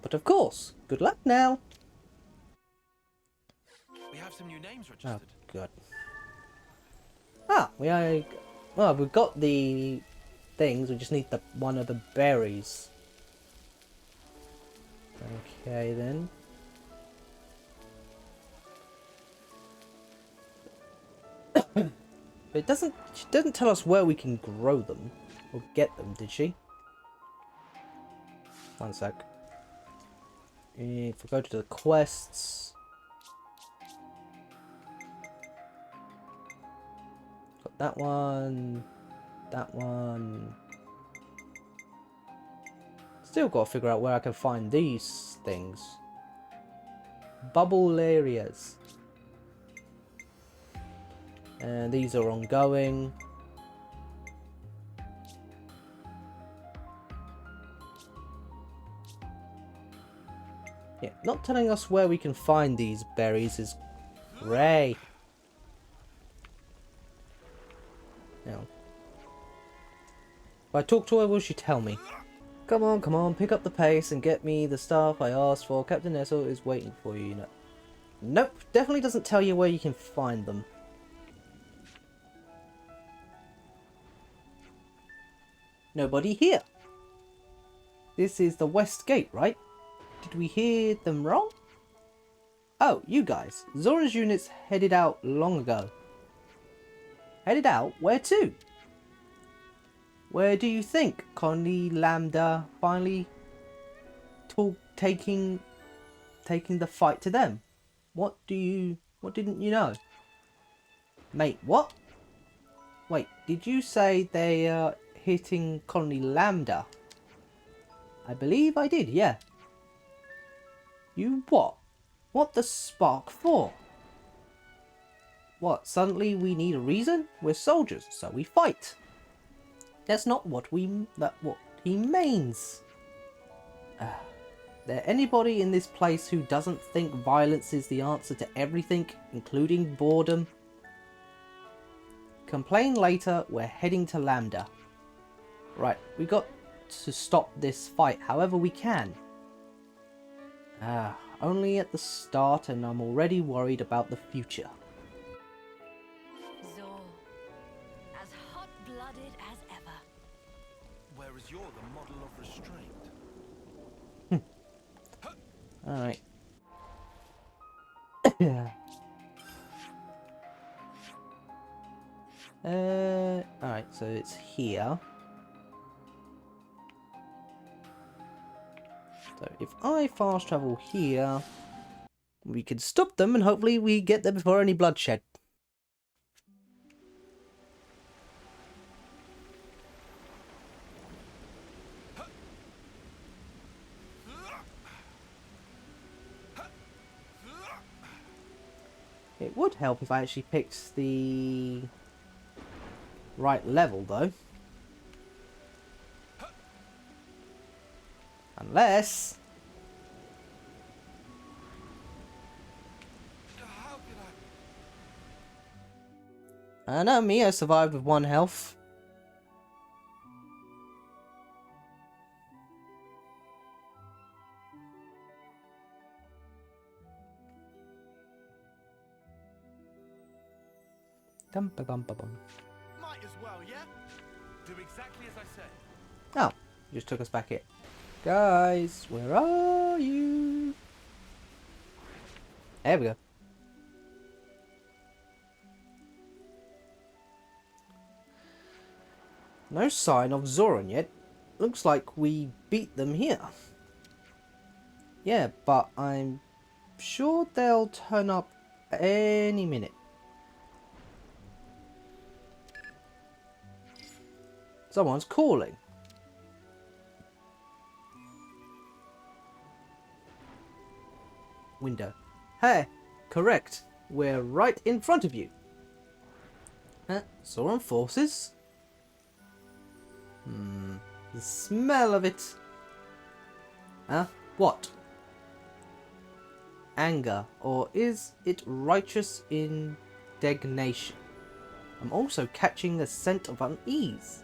But of course, good luck now. We have some new names Oh, registered. God. Ah, well, we've got the things, we just need one of the berries. Okay, then. She doesn't tell us where we can grow them, or get them, did she? One sec. If we go to the quests... Got that one... That one... Still got to figure out where I can find these things. Bubble areas. And these are ongoing. Yeah, not telling us where we can find these berries is great. Now, if I talk to her, will she tell me? Come on, pick up the pace and get me the stuff I asked for. Captain Ethel is waiting for you. No. Nope, definitely doesn't tell you where you can find them. Nobody here. This is the West Gate, right? Did we hear them wrong? Oh, you guys. Zora's units headed out long ago. Headed out? Where to? Where do you think Colony Lambda finally taking the fight to them? What didn't you know? Mate, what? Wait, did you say they are hitting Colony Lambda? I believe I did, yeah. You what? What the spark for? What, suddenly we need a reason? We're soldiers, so we fight. That's not what he means. There anybody in this place who doesn't think violence is the answer to everything, including boredom? Complain later, we're heading to Lambda. Right, we got to stop this fight however we can. Only at the start and I'm already worried about the future. Zor, as hot-blooded as ever. Whereas you're the model of restraint. Alright. Alright, so it's here. So if I fast travel here, we can stop them and hopefully we get there before any bloodshed. It would help if I actually picked the right level though. Unless... I know me, I survived with 1 health. Dum ba bum ba bum. Might as well, yeah? Do exactly as I said. Oh, just took us back here. Guys, where are you? There we go. No sign of Zoran yet. Looks like we beat them here. Yeah, but I'm sure they'll turn up any minute. Someone's calling. Window. Hey, correct. We're right in front of you. Zoran forces? The smell of it. Huh? What? Anger, or is it righteous indignation? I'm also catching a scent of unease,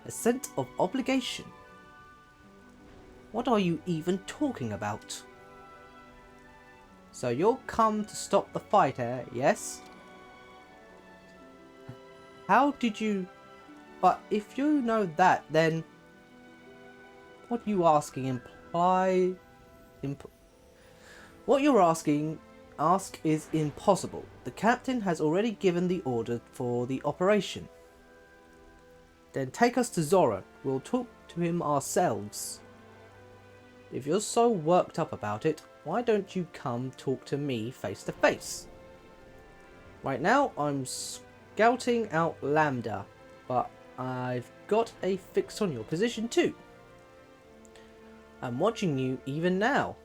a scent of obligation. What are you even talking about? So you'll come to stop the fight, eh? Yes? How did you... But if you know that, then... What you asking imply... What you're asking... Ask is impossible. The captain has already given the order for the operation. Then take us to Zoran. We'll talk to him ourselves. If you're so worked up about it, why don't you come talk to me face to face? Right now, I'm scouting out Lambda, but I've got a fix on your position too. I'm watching you even now.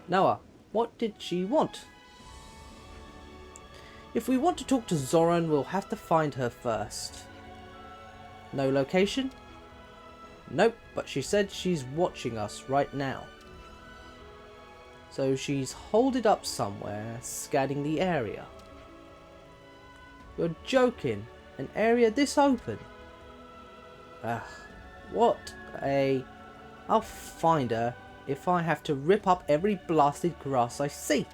Noah, what did she want? If we want to talk to Zoran, we'll have to find her first. No location? Nope, but she said she's watching us right now. So she's holed it up somewhere, scanning the area. You're joking? An area this open? Ugh, what a... I'll find her if I have to rip up every blasted grass I see.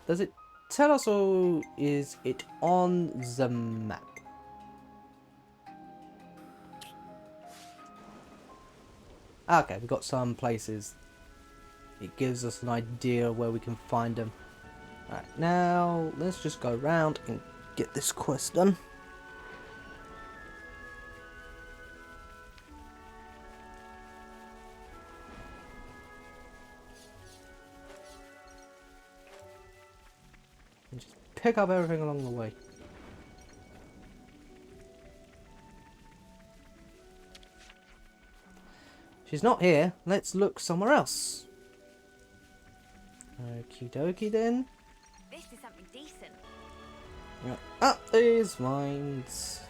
Does it tell us, or is it on the map? Okay, we've got some places. It gives us an idea where we can find them. Alright, now let's just go around and get this quest done. And just pick up everything along the way. She's not here. Let's look somewhere else. Okie dokie then. This is something decent. Right, up these mines.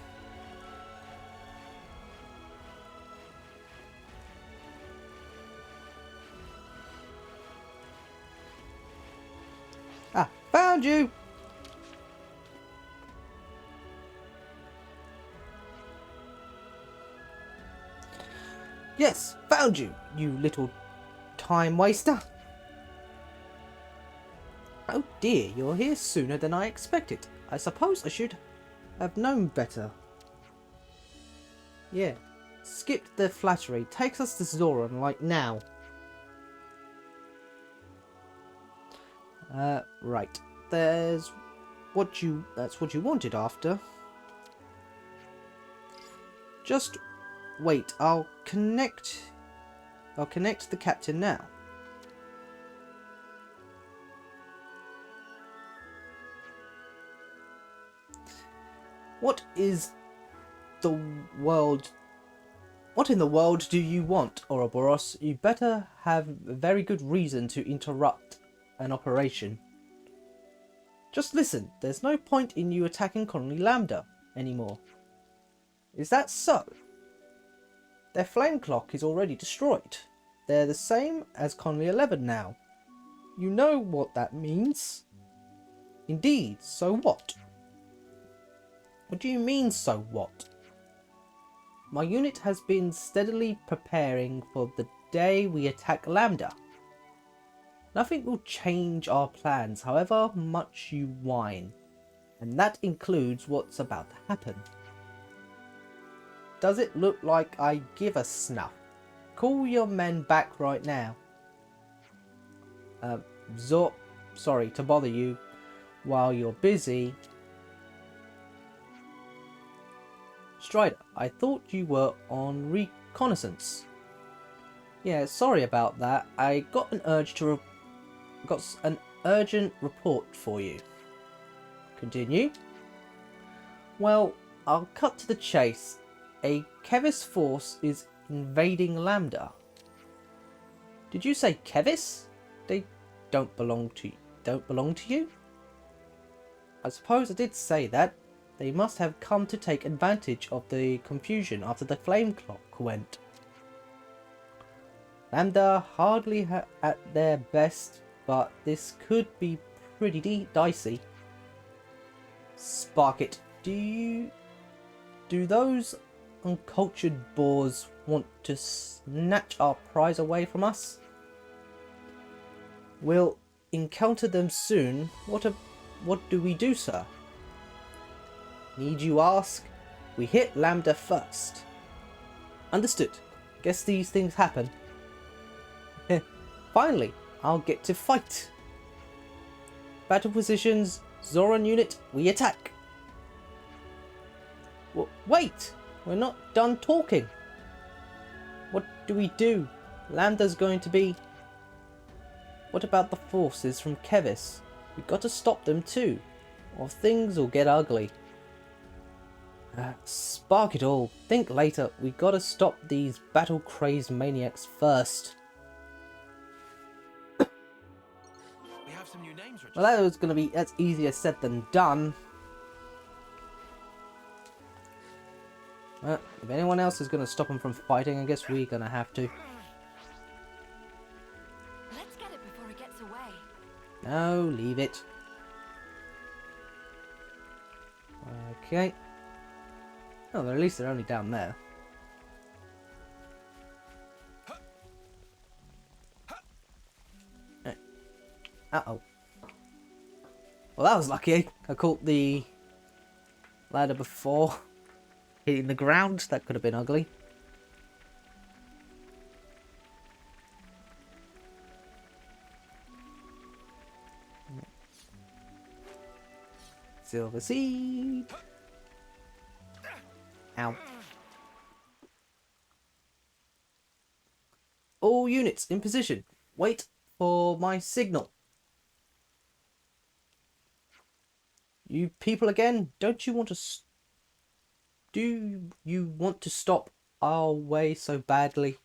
Ah, found you! Yes, found you, you little time waster. Oh dear, you're here sooner than I expected. I suppose I should have known better. Yeah, skip the flattery. Takes us to Zoran, like now. Right. That's what you wanted after. Just wait, I'll connect the captain now. What in the world do you want, Ouroboros? You better have a very good reason to interrupt an operation. Just listen, there's no point in you attacking Colony Lambda anymore. Is that so? Their flame clock is already destroyed. They're the same as Colony 11 now. You know what that means? Indeed, so what? What do you mean, so what? My unit has been steadily preparing for the day we attack Lambda. Nothing will change our plans, however much you whine. And that includes what's about to happen. Does it look like I give a snuff? Call your men back right now. Sorry to bother you while you're busy. Strider, I thought you were on reconnaissance. Yeah, sorry about that. I got an urgent report for you. Continue. Well, I'll cut to the chase. A Keves force is invading Lambda. Did you say Keves? They don't belong to you? I suppose I did say that. They must have come to take advantage of the confusion after the flame clock went. Lambda hardly at their best, but this could be pretty dicey. Spark it. Do those uncultured boars want to snatch our prize away from us? We'll encounter them soon. What do we do, sir? Need you ask? We hit Lambda first. Understood. Guess these things happen. Finally, I'll get to fight. Battle positions, Zoran unit, we attack. Wait! We're not done talking. What do we do? Lambda's going to be... What about the forces from Keves? We've got to stop them too, or things will get ugly. Spark it all. Think later. We gotta stop these battle-crazed maniacs first. We have some new names, Richard. Well, that's easier said than done. If anyone else is gonna stop them from fighting, I guess we're gonna have to. Let's get it before it gets away. No, leave it. Okay. Oh, at least they're only down there. Uh-oh. Well, that was lucky. I caught the ladder before hitting the ground. That could have been ugly. Silver seed. Ow. All units in position. Wait for my signal. You people again, don't you want to... Do you want to stop our way so badly?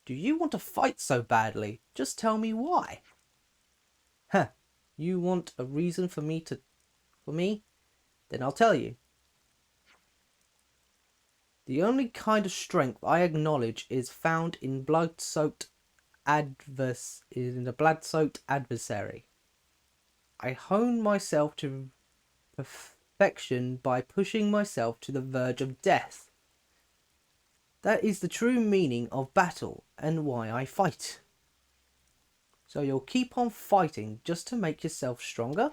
Do you want to fight so badly? Just tell me why. Huh. You want a reason for me? Then I'll tell you. The only kind of strength I acknowledge is found in a blood-soaked adversary. I hone myself to perfection by pushing myself to the verge of death. That is the true meaning of battle and why I fight. So you'll keep on fighting just to make yourself stronger?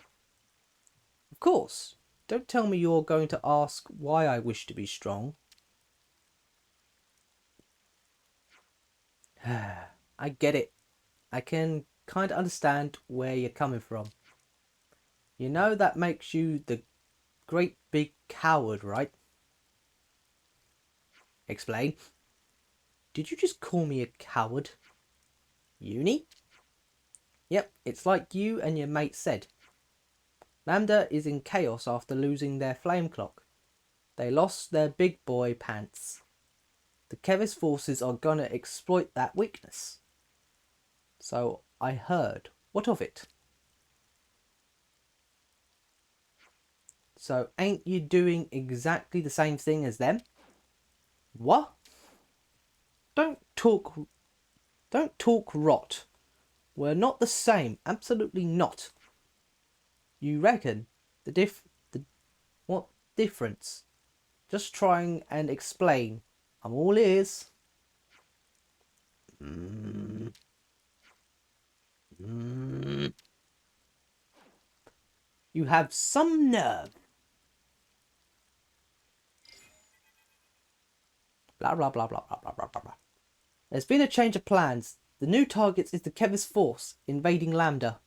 Of course. Don't tell me you're going to ask why I wish to be strong. I get it. I can kind of understand where you're coming from. You know that makes you the great big coward, right? Explain. Did you just call me a coward? Uni? Yep, it's like you and your mate said. Lambda is in chaos after losing their flame clock. They lost their big boy pants. The Keves forces are gonna exploit that weakness. So I heard. What of it? So ain't you doing exactly the same thing as them? What? Don't talk rot. We're not the same. Absolutely not. You reckon? What difference? Just trying and explain. I'm all ears. You have some nerve. Blah blah blah blah blah blah blah blah. There's been a change of plans. The new target is the Keves force invading Lambda.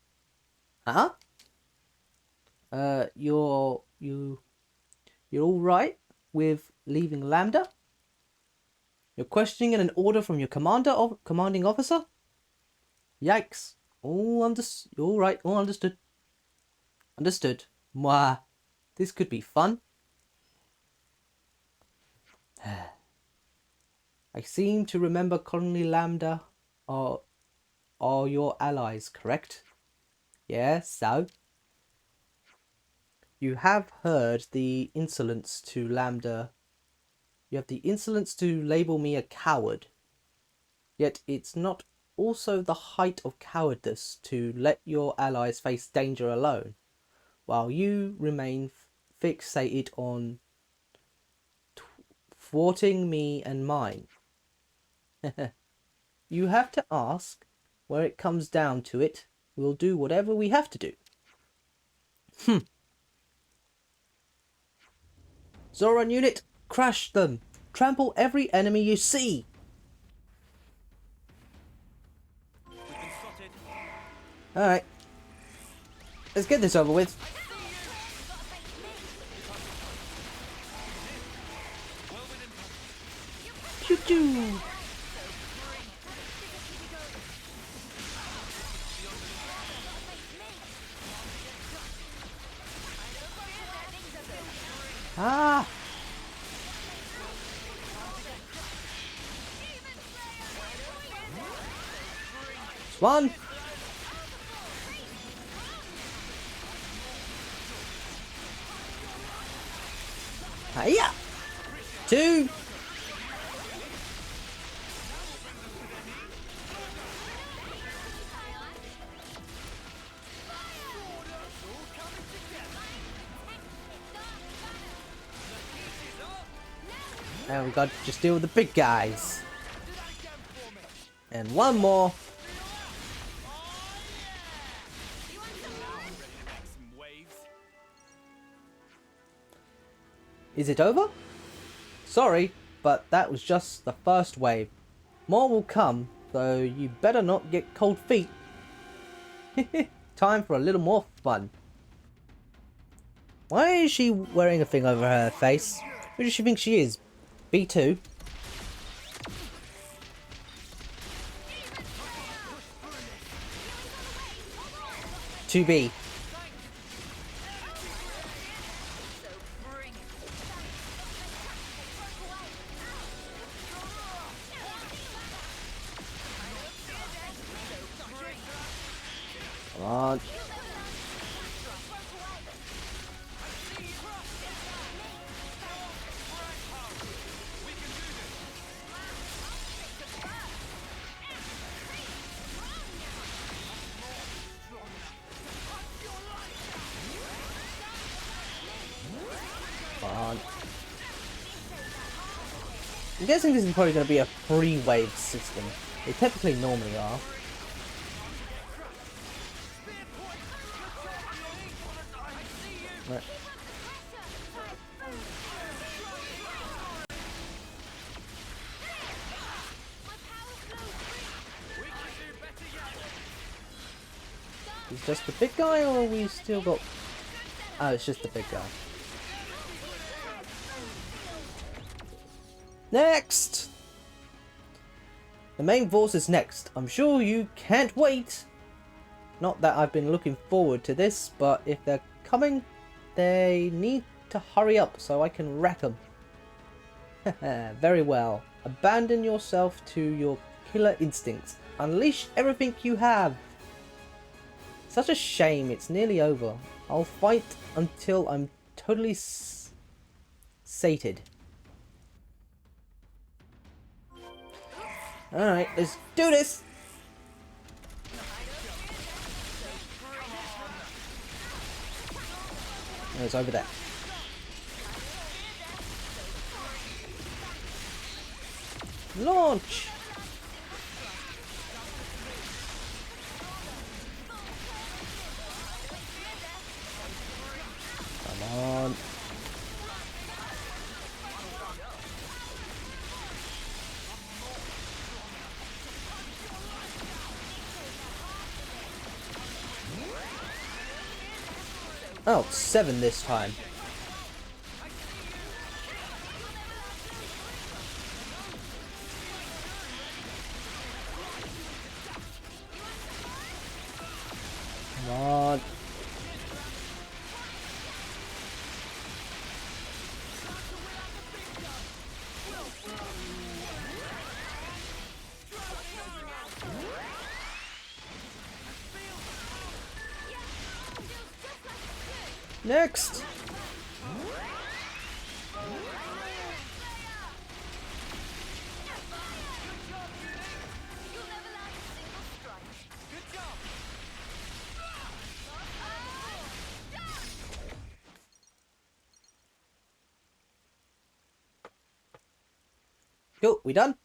Huh? You're all right with leaving Lambda? You're questioning an order from your commanding officer? Yikes. All right, all understood. Understood. Mwah. This could be fun. I seem to remember Colony Lambda are are your allies, correct? Yeah, so? You have heard the insolence to Lambda. You have the insolence to label me a coward. Yet it's not also the height of cowardice to let your allies face danger alone, while you remain fixated on thwarting me and mine. You have to ask, where it comes down to it, we'll do whatever we have to do. Zoran unit, crush them! Trample every enemy you see! Alright. Let's get this over with. Choo choo! Ah! One! Hiya! Two! And we got to just deal with the big guys. And one more. Is it over? Sorry, but that was just the first wave. More will come, though you better not get cold feet. Time for a little more fun. Why is she wearing a thing over her face? Who does she think she is? B2? 2B. Come on. I'm guessing this is probably going to be a 3-wave system. They typically normally are. Right. Is it just the big guy, or we still got... Oh, it's just the big guy. Next! The main force is next. I'm sure you can't wait. Not that I've been looking forward to this, but if they're coming, they need to hurry up so I can wreck them. Very well. Abandon yourself to your killer instincts. Unleash everything you have. Such a shame it's nearly over. I'll fight until I'm totally sated. Alright, let's do this! Oh, it's over there. Launch! Come on. Oh, 7 this time. Come on. Next! Cool, we done?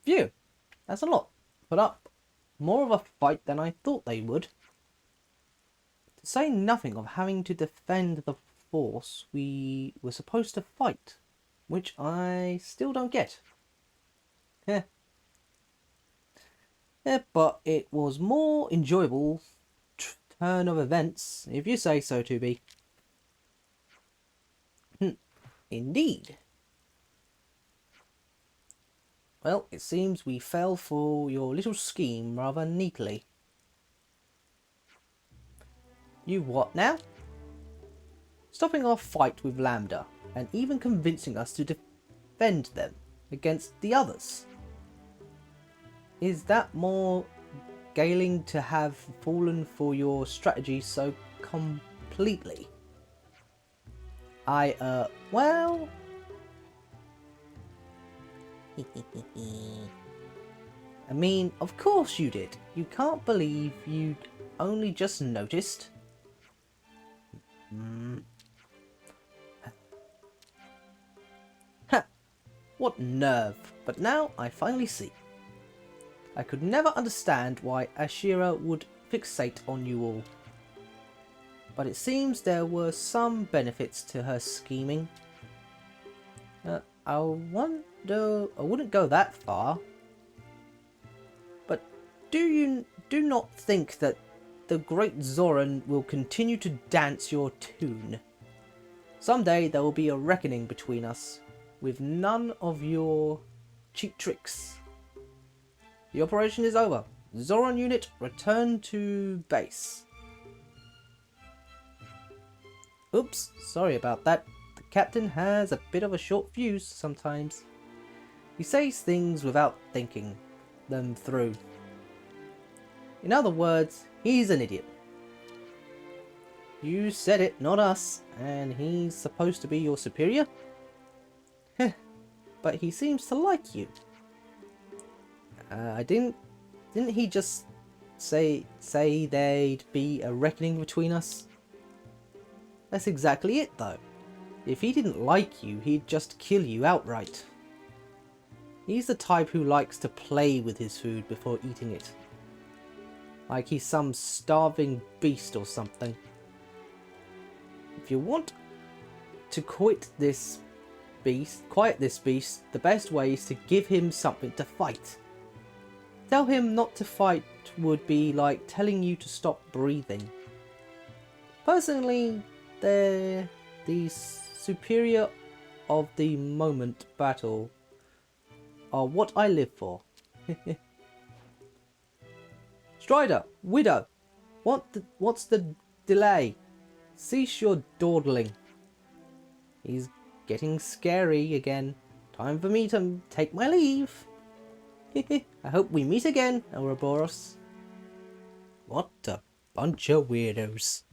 Phew, that's a lot. Put up more of a fight than I thought they would. To say nothing of having to defend the force we were supposed to fight, which I still don't get. Yeah, but it was more enjoyable turn of events, if you say so, to be. Indeed. Well, it seems we fell for your little scheme rather neatly. You what now? Stopping our fight with Lambda, and even convincing us to defend them against the others. Is that more galling to have fallen for your strategy so completely? Well... I mean, of course you did. You can't believe you'd only just noticed. Ha! What nerve. But now I finally see. I could never understand why Ashira would fixate on you all. But it seems there were some benefits to her scheming. I wouldn't go that far. But do not think that the great Zoran will continue to dance your tune. Someday there will be a reckoning between us, with none of your cheap tricks. The operation is over. Zoran unit, return to base. Oops, sorry about that. The captain has a bit of a short fuse sometimes. He says things without thinking them through. In other words, he's an idiot. You said it, not us, and he's supposed to be your superior? Heh, but he seems to like you. Didn't he just say there'd be a reckoning between us? That's exactly it, though. If he didn't like you, he'd just kill you outright. He's the type who likes to play with his food before eating it. Like he's some starving beast or something. If you want to quiet this beast, the best way is to give him something to fight. Tell him not to fight would be like telling you to stop breathing. Personally, they're the superior of the moment battle are what I live for. Strider, Widow, what's the delay? Cease your dawdling. He's getting scary again. Time for me to take my leave. I hope we meet again, Ouroboros. What a bunch of weirdos.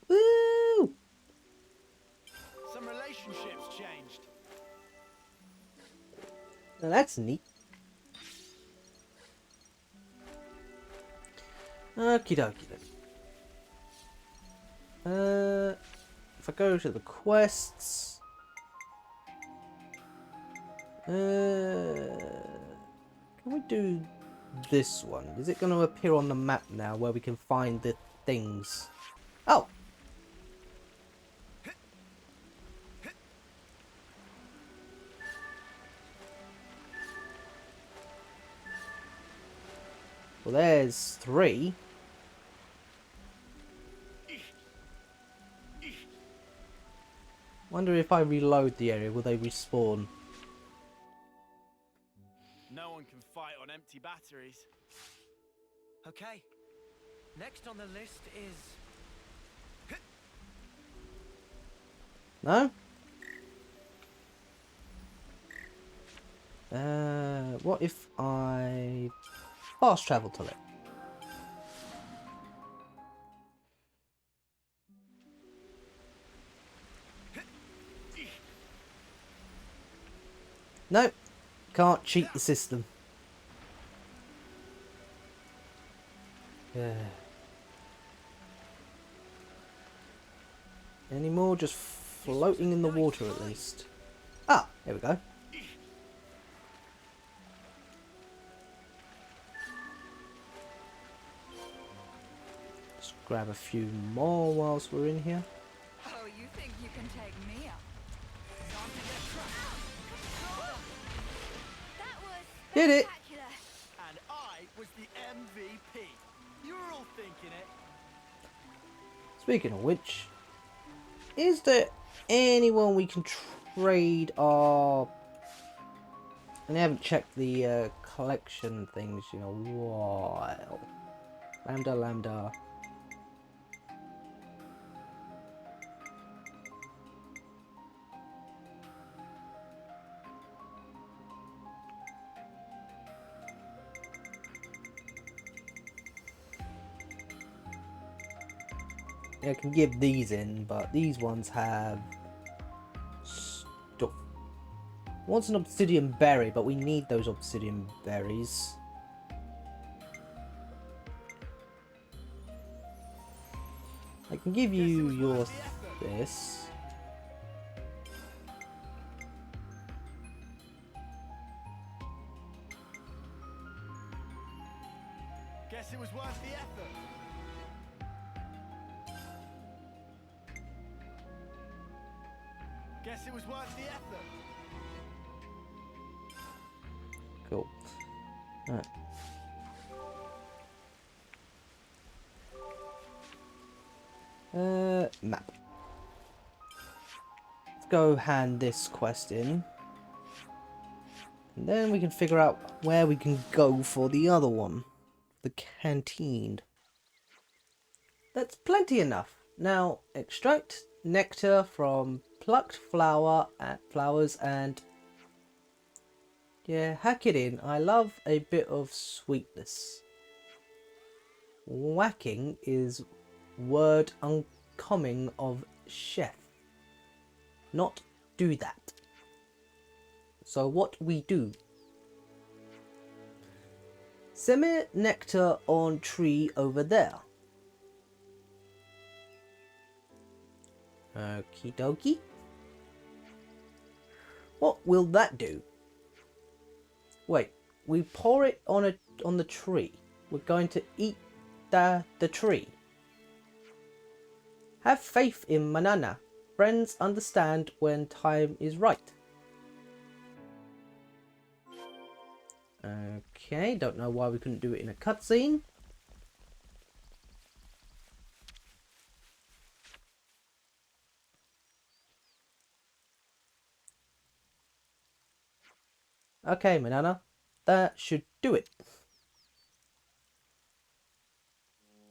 Woo! Some relationships changed. Now that's neat. Okie dokie then. If I go to the quests, can we do this one? Is it going to appear on the map now where we can find the things? Oh! Well, there's 3. Wonder if I reload the area, will they respawn? No one can fight on empty batteries. Okay. Next on the list is... No? What if I fast travel to it? Nope, can't cheat the system. Yeah. Any more? Just floating in the water at least. Ah, here we go. Let's grab a few more whilst we're in here. Oh, you think you can take me out? That was Did it? spectacular. And I was the MVP. You were all thinking it. Speaking of which, is there anyone we can trade our... And I haven't checked the collection things in a while. Lambda. I can give these in, but these ones have stuff. One's an obsidian berry, but we need those obsidian berries. I can give you your this. Guess it was worth the effort. Guess it was worth the effort. Cool. Alright. Map. Let's go hand this quest in. And then we can figure out where we can go for the other one. The canteen. That's plenty enough. Now, extract nectar from plucked flowers and... yeah, hack it in. I love a bit of sweetness. Whacking is word uncommon of chef. Not do that. So what we do? Semi nectar on tree over there. Okie dokie. What will that do? Wait, we pour it on the tree. We're going to eat the tree. Have faith in Manana. Friends understand when time is right. Okay, don't know why we couldn't do it in a cutscene. Okay, Manana, that should do it.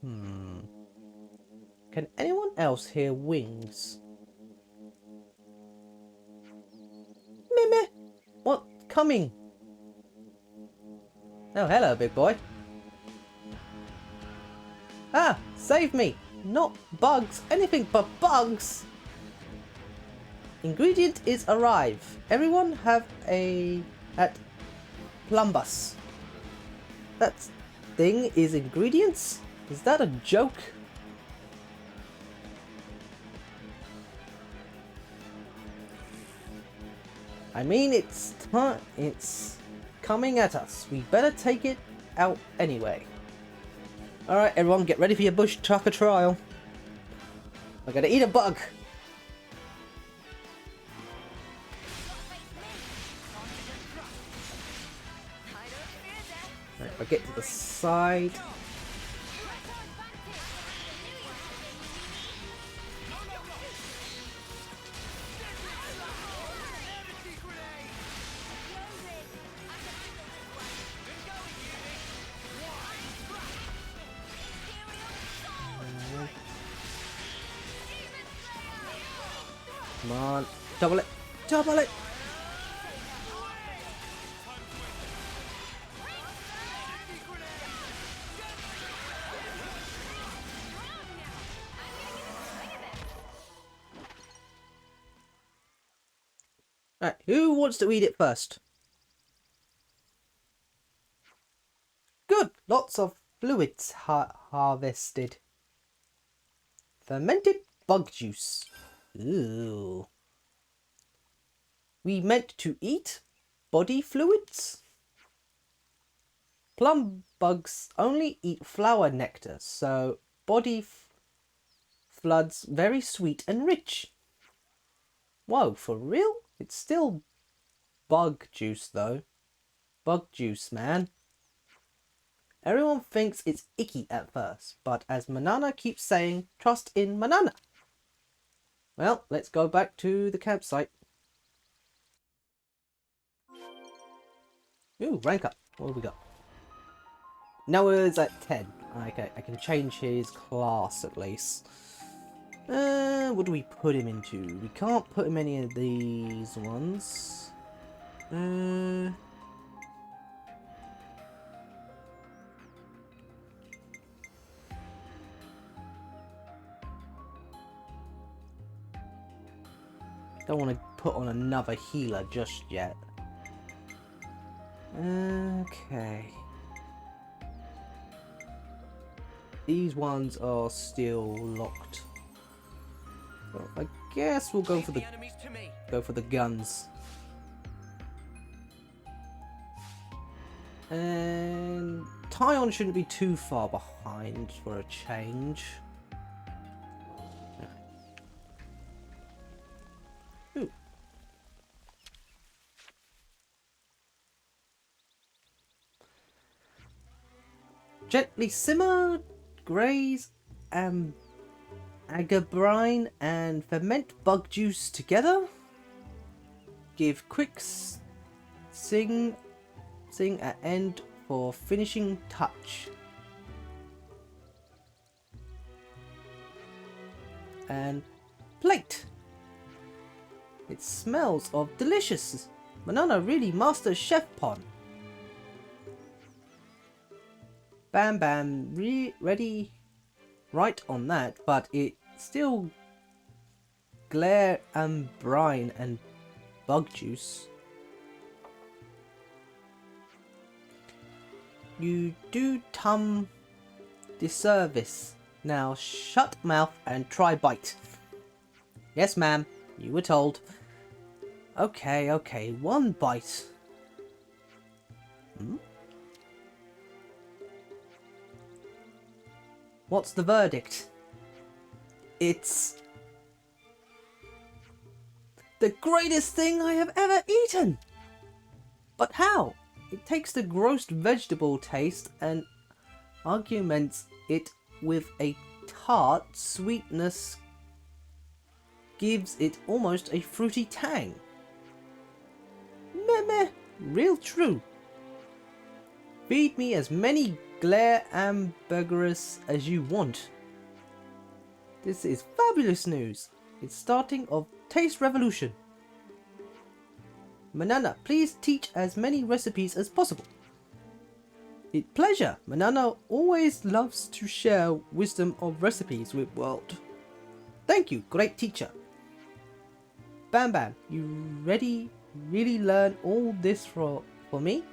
Can anyone else hear wings? Meh. What? Coming? Oh, hello, big boy. Ah, save me! Not bugs, anything but bugs! Ingredient is arrive. Everyone have a... at Plumbus. That thing is ingredients? Is that a joke? I mean, it's coming at us. We better take it out anyway. Alright, everyone, get ready for your bush tucker trial. We're gonna eat a bug. Right, I'll get to the side. Come on, double it, double it! Alright, who wants to eat it first? Good! Lots of fluids harvested. Fermented bug juice. Ooh. We meant to eat body fluids? Plum bugs only eat flower nectar, so body floods very sweet and rich. Whoa, for real? It's still bug juice though. Bug juice, man. Everyone thinks it's icky at first, but as Manana keeps saying, trust in Manana. Well, let's go back to the campsite. Ooh, rank up. What have we got? Noah's at 10. Okay, I can change his class at least. What do we put him into? We can't put him any of these ones. Don't want to put on another healer just yet. Okay. These ones are still locked. Well, I guess we'll go for the guns. And Tyon shouldn't be too far behind for a change. Ooh. Gently simmer, graze, agabrine and ferment bug juice together. Give quick sing at end for finishing touch. And plate. It smells of delicious. Manana really masters chef pon. Bam Bam ready right on that, but it still glare and brine and bug juice. You do Tum disservice. Now shut mouth and try bite. Yes, ma'am. You were told. Okay, okay. One bite. Hmm? What's the verdict? It's the greatest thing I have ever eaten! But how? It takes the gross vegetable taste and augments it with a tart sweetness, gives it almost a fruity tang. Meh, real true. Feed me as many glare hamburgers as you want. This is fabulous news. It's starting of taste revolution. Manana, please teach as many recipes as possible. With pleasure. Manana always loves to share wisdom of recipes with world. Thank you, great teacher. Bam Bam, you really learn all this for me?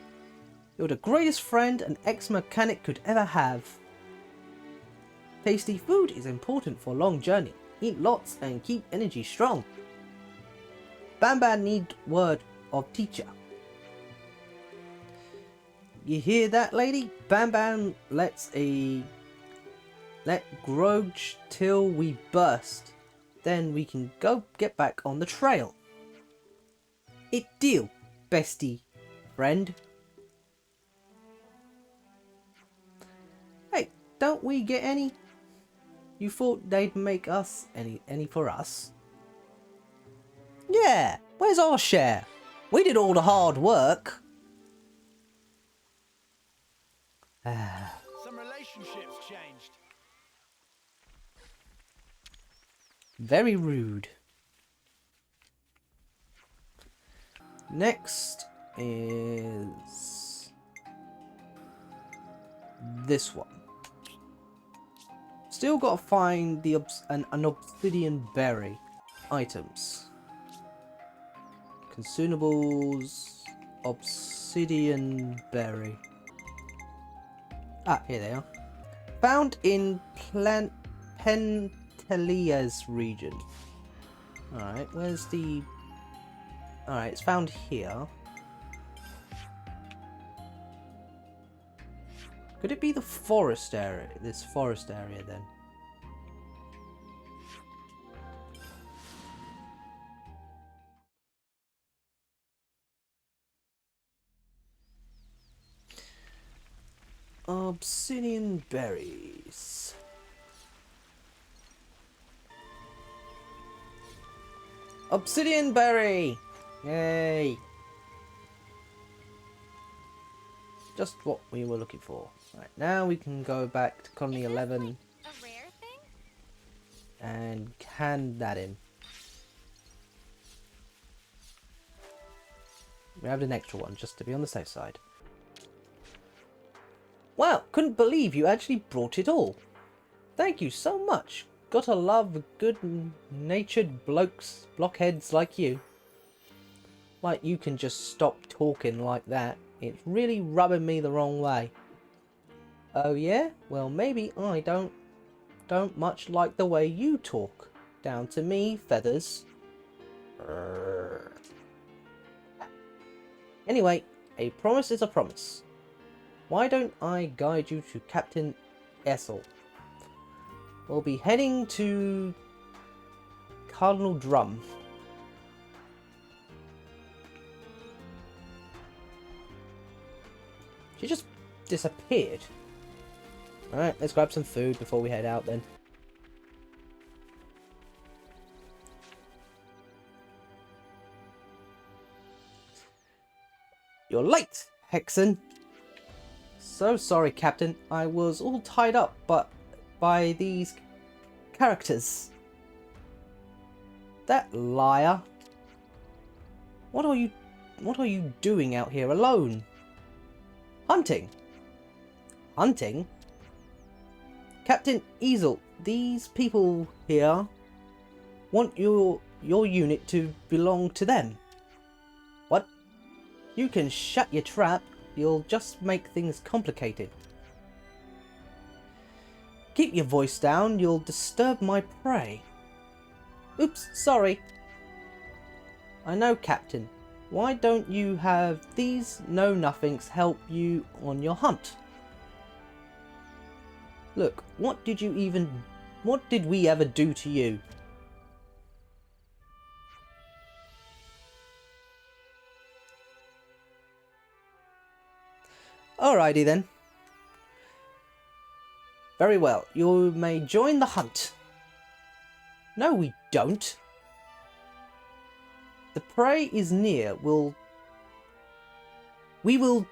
You're the greatest friend an ex-mechanic could ever have. Tasty food is important for a long journey. Eat lots and keep energy strong. Bam Bam need word of teacher. You hear that, lady? Bam Bam let grudge till we burst. Then we can go get back on the trail. It deal, bestie friend. Hey, don't we get any? You thought they'd make us any for us? Yeah, where's our share? We did all the hard work. Some relationships changed. Very rude. Next is this one. Still gotta find an obsidian berry items. Consumables, obsidian berry. Ah, here they are. Found in Pentelia's region. Alright, where's the... Alright, it's found here. Could it be the forest area? This forest area then? Obsidian berries. Obsidian berry! Yay! Just what we were looking for. Right, now we can go back to colony 11 like a rare thing? and hand that in. We have an extra one just to be on the safe side. Wow, couldn't believe you actually brought it all. Thank you so much. Gotta love good-natured blockheads like you. Like you can just stop talking like that. It's really rubbing me the wrong way. Oh yeah? Well maybe I don't much like the way you talk. Down to me, feathers. Anyway, a promise is a promise. Why don't I guide you to Captain Ethel? We'll be heading to Cardinal Drum. She just disappeared. Alright, let's grab some food before we head out then. You're late, Hexen. So sorry, Captain. I was all tied up by these characters. That liar. What are you doing out here alone? Hunting? Hunting? Captain Ethel, these people here want your unit to belong to them. What? You can shut your trap. You'll just make things complicated. Keep your voice down. You'll disturb my prey. Oops, sorry. I know, Captain. Why don't you have these know-nothings help you on your hunt? Look, what did we ever do to you? Alrighty then. Very well, you may join the hunt. No, we don't. The prey is near. We will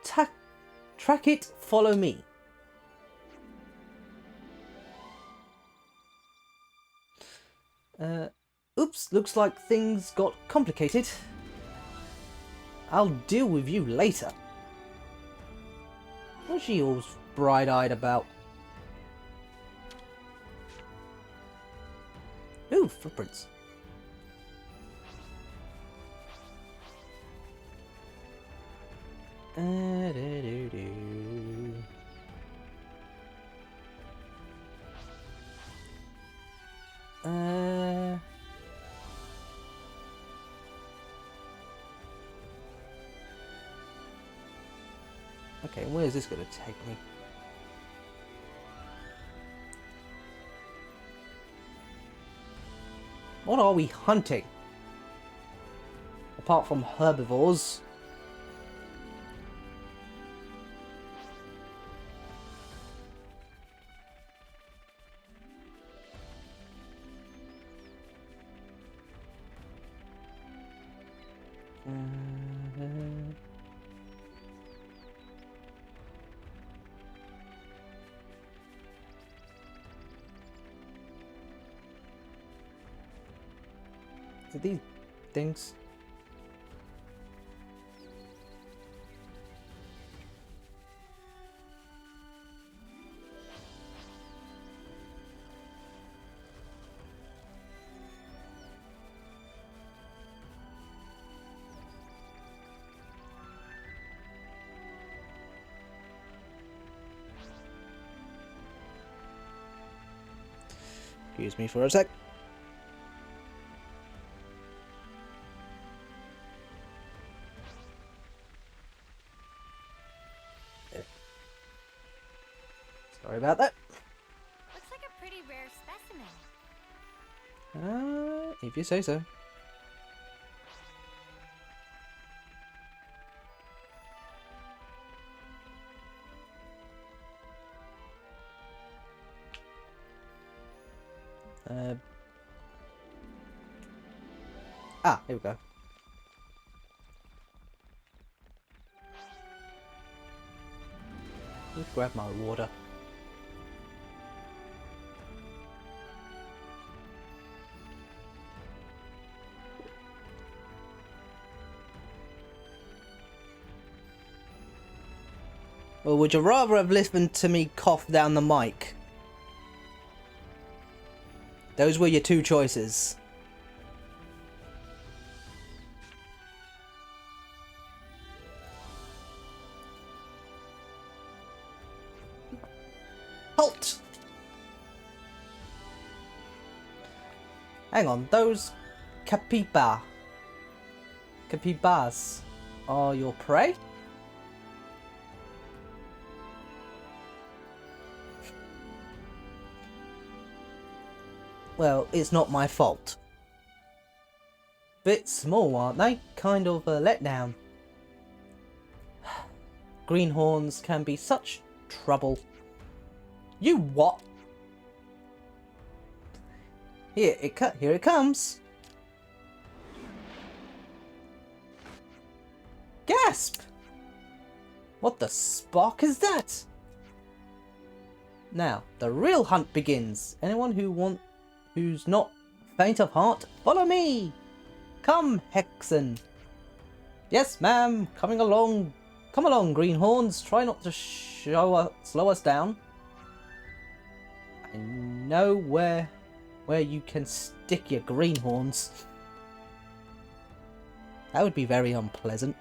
track it. Follow me. Oops, looks like things got complicated. I'll deal with you later. What's she all bright-eyed about? Ooh, footprints. Okay, where's this going to take me? What are we hunting? Apart from herbivores. These things. Excuse me for a sec. Sorry about that. Looks like a pretty rare specimen. If you say so. Here we go. Let's grab my water. Or would you rather have listened to me cough down the mic? Those were your two choices. Halt! Hang on, those capybars are your prey? Well, it's not my fault. Bit small, aren't they? Kind of a letdown. Greenhorns can be such trouble. You what? Here it comes. Gasp! What the spark is that? Now, the real hunt begins. Anyone who's not faint of heart, follow me! Come, Hexen! Yes, ma'am, coming along. Come along, greenhorns. Try not to slow us down. I know where you can stick your greenhorns. That would be very unpleasant.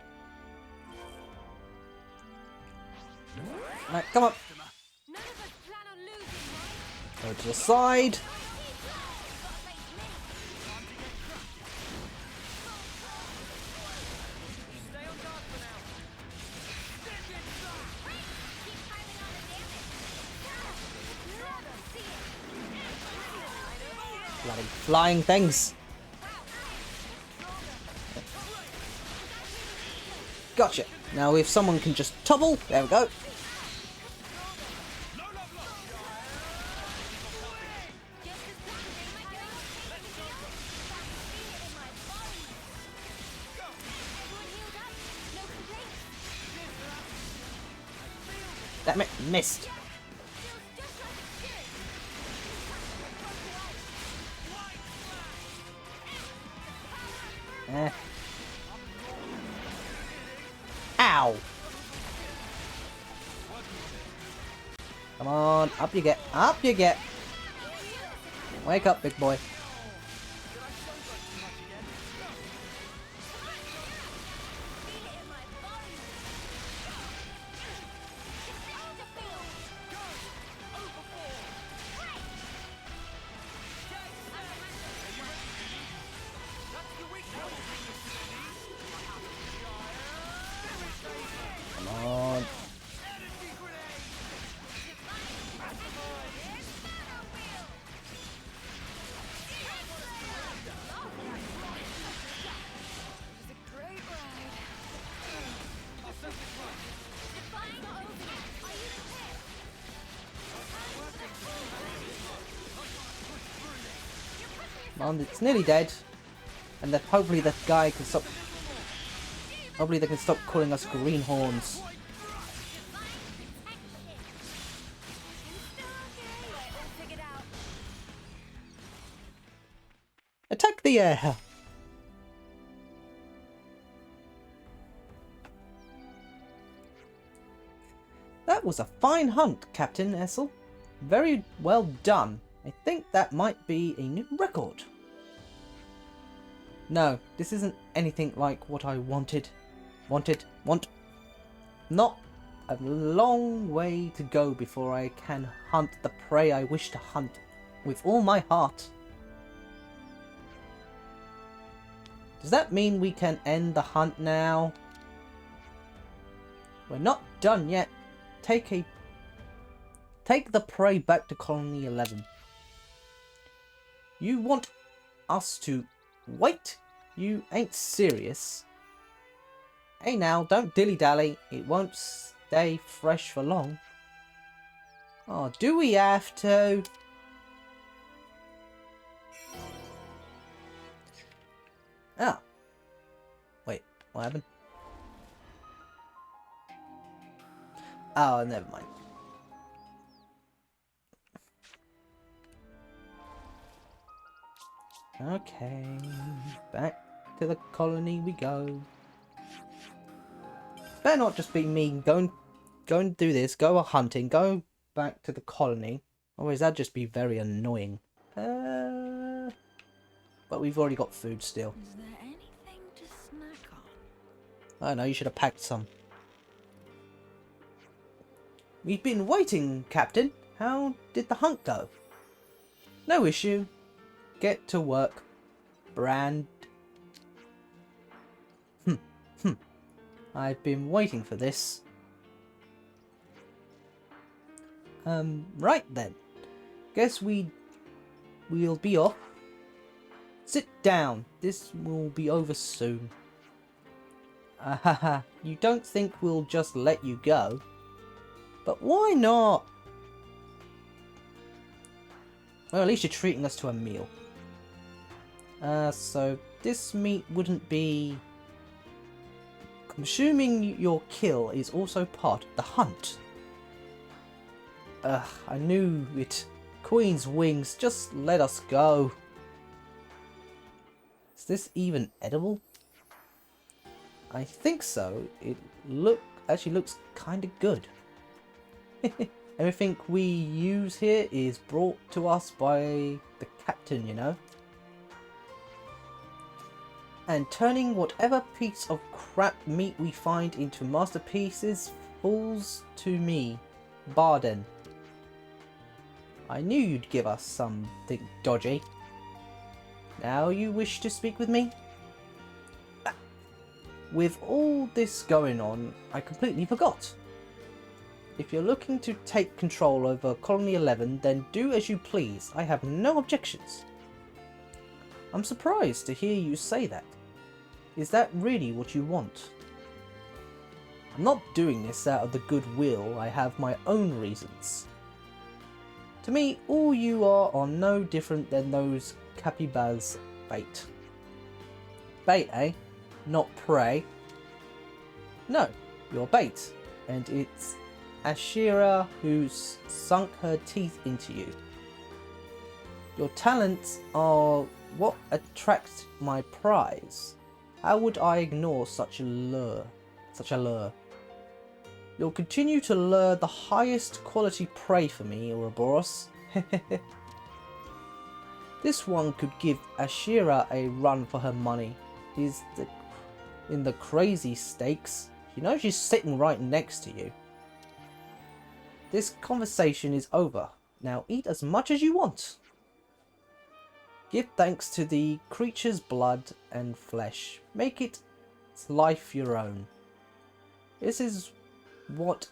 Right, come on. Go to the side. Bloody flying things. Gotcha. Now if someone can just topple, there we go. Damn it, missed. Ow! Come on, up you get, up you get. Wake up, big boy. Well, it's nearly dead, and then hopefully that guy can stop. Hopefully they can stop calling us greenhorns. Attack the air! That was a fine hunt, Captain Ethel. Very well done. I think that might be a new record. No, this isn't anything like what I want. Not a long way to go before I can hunt the prey I wish to hunt. With all my heart. Does that mean we can end the hunt now? We're not done yet. Take the prey back to Colony 11. You want us to wait? You ain't serious. Hey now, don't dilly-dally. It won't stay fresh for long. Oh, do we have to? Ah. Wait, what happened? Oh, never mind. Okay, back to the colony we go. Better not just be me. Go and do this. Go hunting. Go back to the colony. Otherwise, that'd just be very annoying. But we've already got food still. Is there anything to snack on? I don't know. You should have packed some. We've been waiting, Captain. How did the hunt go? No issue. Get to work. Brand. I've been waiting for this. Right then. Guess we'll be off. Sit down. This will be over soon. You don't think we'll just let you go? But why not? Well, at least you're treating us to a meal. So this meat wouldn't be... I'm assuming your kill is also part of the hunt. I knew it. Queen's wings, just let us go. Is this even edible? I think so. It actually looks kind of good. Everything we use here is brought to us by the captain, you know. And turning whatever piece of crap meat we find into masterpieces falls to me, Barden. I knew you'd give us something dodgy. Now you wish to speak with me? With all this going on, I completely forgot. If you're looking to take control over Colony 11, then do as you please. I have no objections. I'm surprised to hear you say that. Is that really what you want? I'm not doing this out of the goodwill. I have my own reasons. To me, all you are no different than those capybars bait. Bait, eh? Not prey. No, you're bait. And it's Ashira who's sunk her teeth into you. Your talents are what attracts my prize. How would I ignore such a lure? You'll continue to lure the highest quality prey for me, Ouroboros. This one could give Ashira a run for her money. In the crazy stakes. You know she's sitting right next to you. This conversation is over. Now eat as much as you want. Give thanks to the creature's blood and flesh. Make its life your own. This is what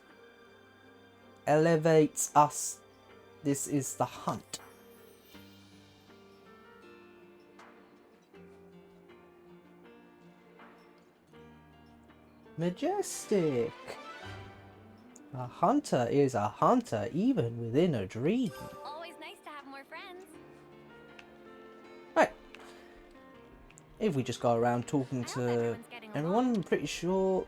elevates us. This is the hunt. Majestic. A hunter is a hunter even within a dream. Always nice to have more friends. Right. If we just go around talking to everyone, I'm pretty sure...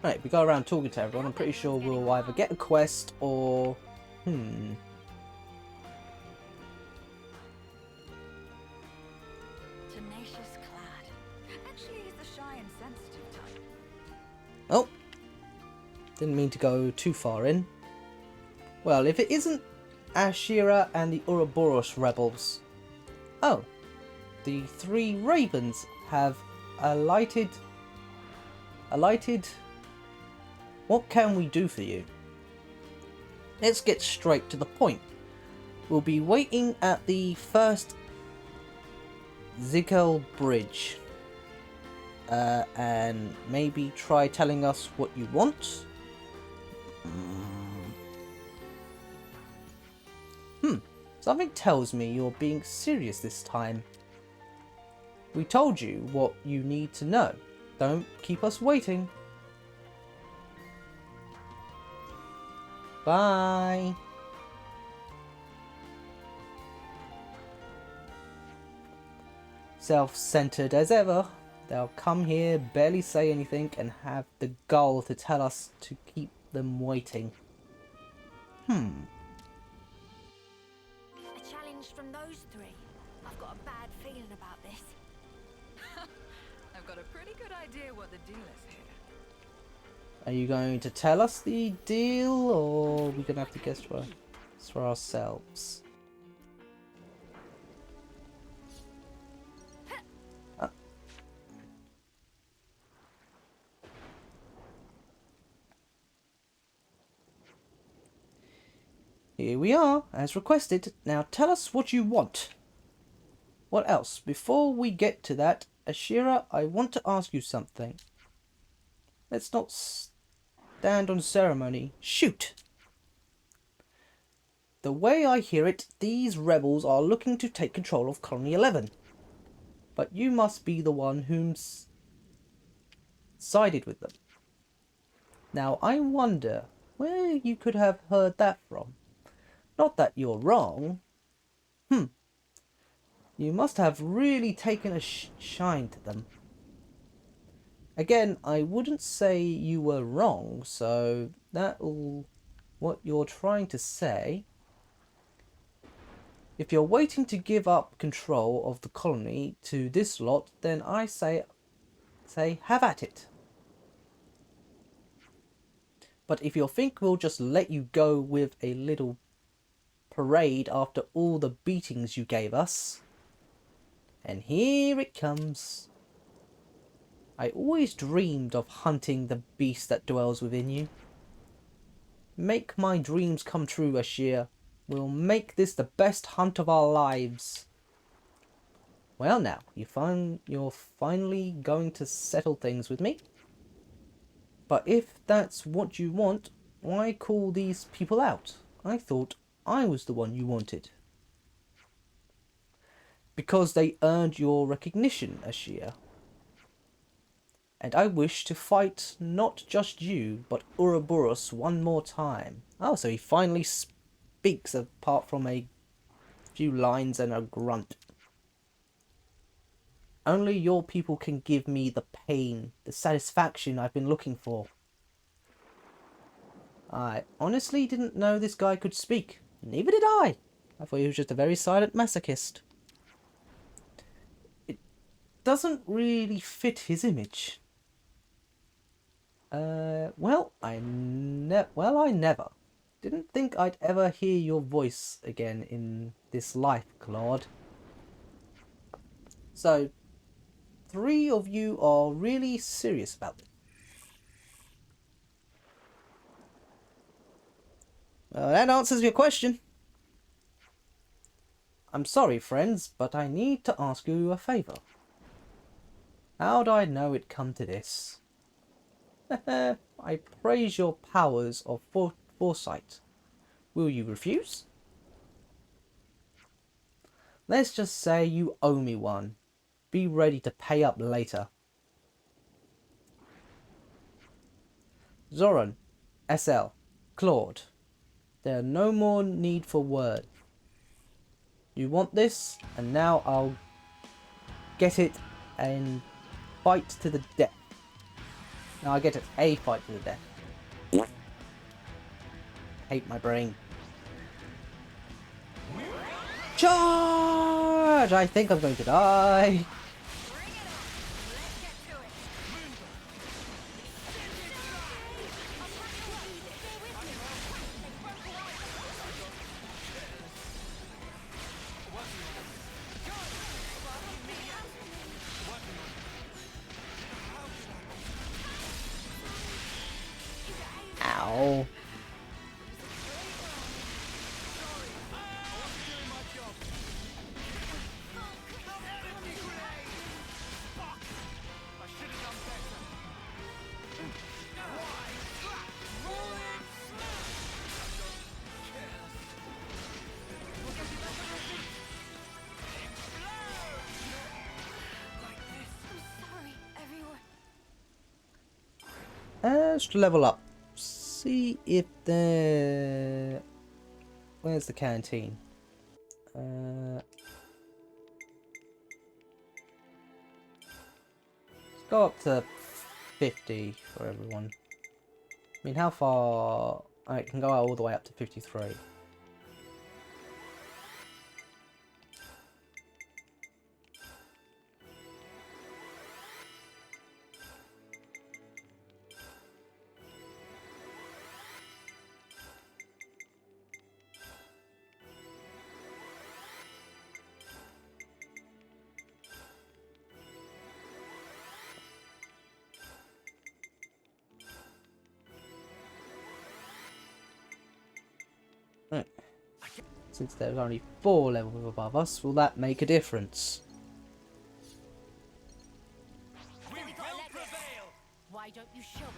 Right, if we go around talking to everyone, I'm pretty sure we'll either get a quest or... Tenacious clad. Actually, he's the shy and sensitive type. Oh. Didn't mean to go too far in. Well, if it isn't Ashira and the Ouroboros rebels. Oh. The 3 ravens have alighted. What can we do for you? Let's get straight to the point. We'll be waiting at the first Zigel Bridge. And maybe try telling us what you want. Something tells me you're being serious this time. We told you what you need to know. Don't keep us waiting. Bye. Self-centered as ever. They'll come here, barely say anything, and have the gall to tell us to keep them waiting. A challenge from those three. I've got a bad feeling about this. I've got a pretty good idea what the deal is here. Are you going to tell us the deal, or are we going to have to guess for ourselves? Here we are, as requested. Now tell us what you want. What else? Before we get to that, Ashira, I want to ask you something. Let's not stand on ceremony. Shoot! The way I hear it, these rebels are looking to take control of Colony 11. But you must be the one who's sided with them. Now I wonder where you could have heard that from. Not that you're wrong. You must have really taken a shine to them. Again, I wouldn't say you were wrong, so that's what you're trying to say. If you're waiting to give up control of the colony to this lot, then I say have at it. But if you think we'll just let you go with a little parade after all the beatings you gave us, and here it comes. I always dreamed of hunting the beast that dwells within you. Make my dreams come true, Ashir. We'll make this the best hunt of our lives. Well now, you're finally going to settle things with me. But if that's what you want, why call these people out? I thought I was the one you wanted. Because they earned your recognition, Ashir. And I wish to fight not just you, but Ouroboros one more time. Oh, so he finally speaks apart from a few lines and a grunt. Only your people can give me the pain, the satisfaction I've been looking for. I honestly didn't know this guy could speak. Neither did I. I thought he was just a very silent masochist. It doesn't really fit his image. I never. Didn't think I'd ever hear your voice again in this life, Claude. So, 3 of you are really serious about it. Well, that answers your question. I'm sorry, friends, but I need to ask you a favour. How'd I know it'd come to this? I praise your powers of foresight. Will you refuse? Let's just say you owe me one. Be ready to pay up later. Zoran, SL, Claude. There's no more need for word. You want this, and now I'll get it and fight to the death. Now I get it a fight to the death. Hate my brain. Charge! I think I'm going to die. Ow. Let's level up. See if the... Where's the canteen? Let's go up to 50 for everyone. I mean, how far... Oh, it can go all the way up to 53. Since there's only 4 levels above us, will that make a difference? Why don't you show us?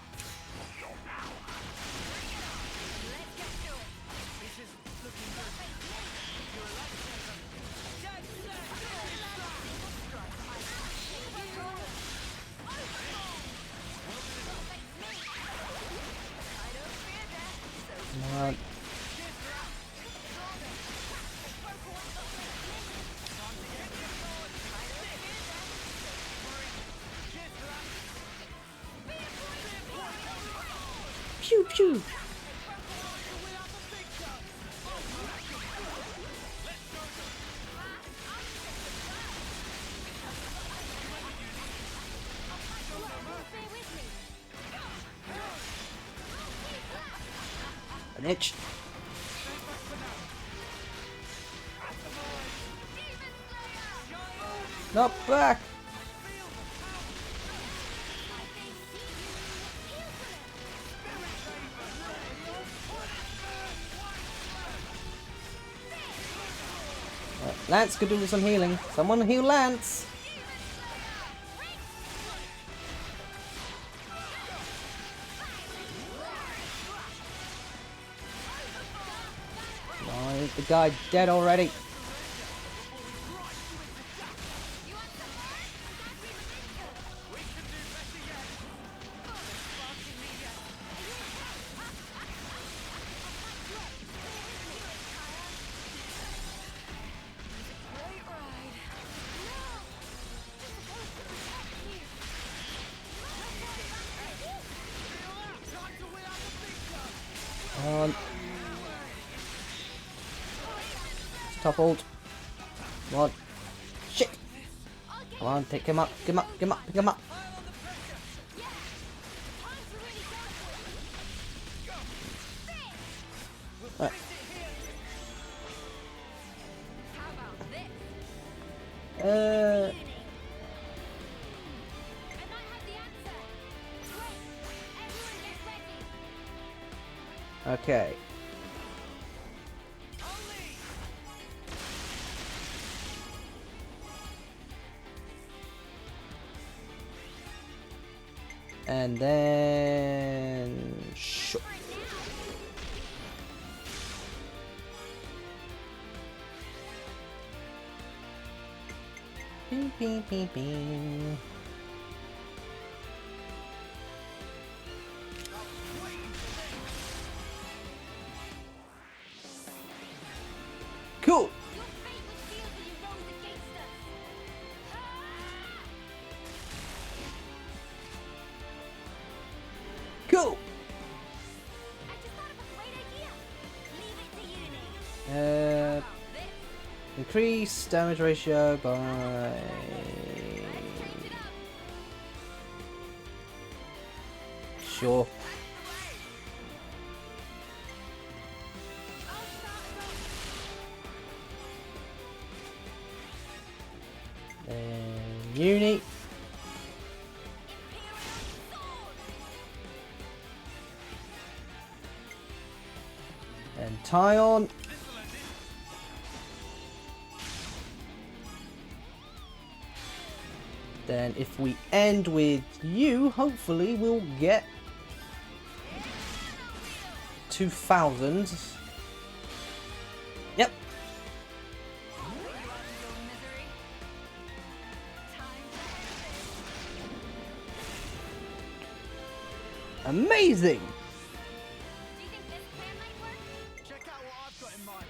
Come on. Pew pew. An itch. Not back. Lance could do with some healing. Someone heal Lance. Oh, is the guy dead already? Top ult. Come on. Shit. Come on, pick him up. Pick him up. Pick him up. Pick him up. Right. Okay. And then sure. Bing, bing, bing, bing. Cool. Cool. Increase damage ratio by sure. Uni. And Tyon. Then if we end with you, hopefully we'll get 2,000. Yep. Amazing! Do you think this plan might work? Check out what I've got in mind.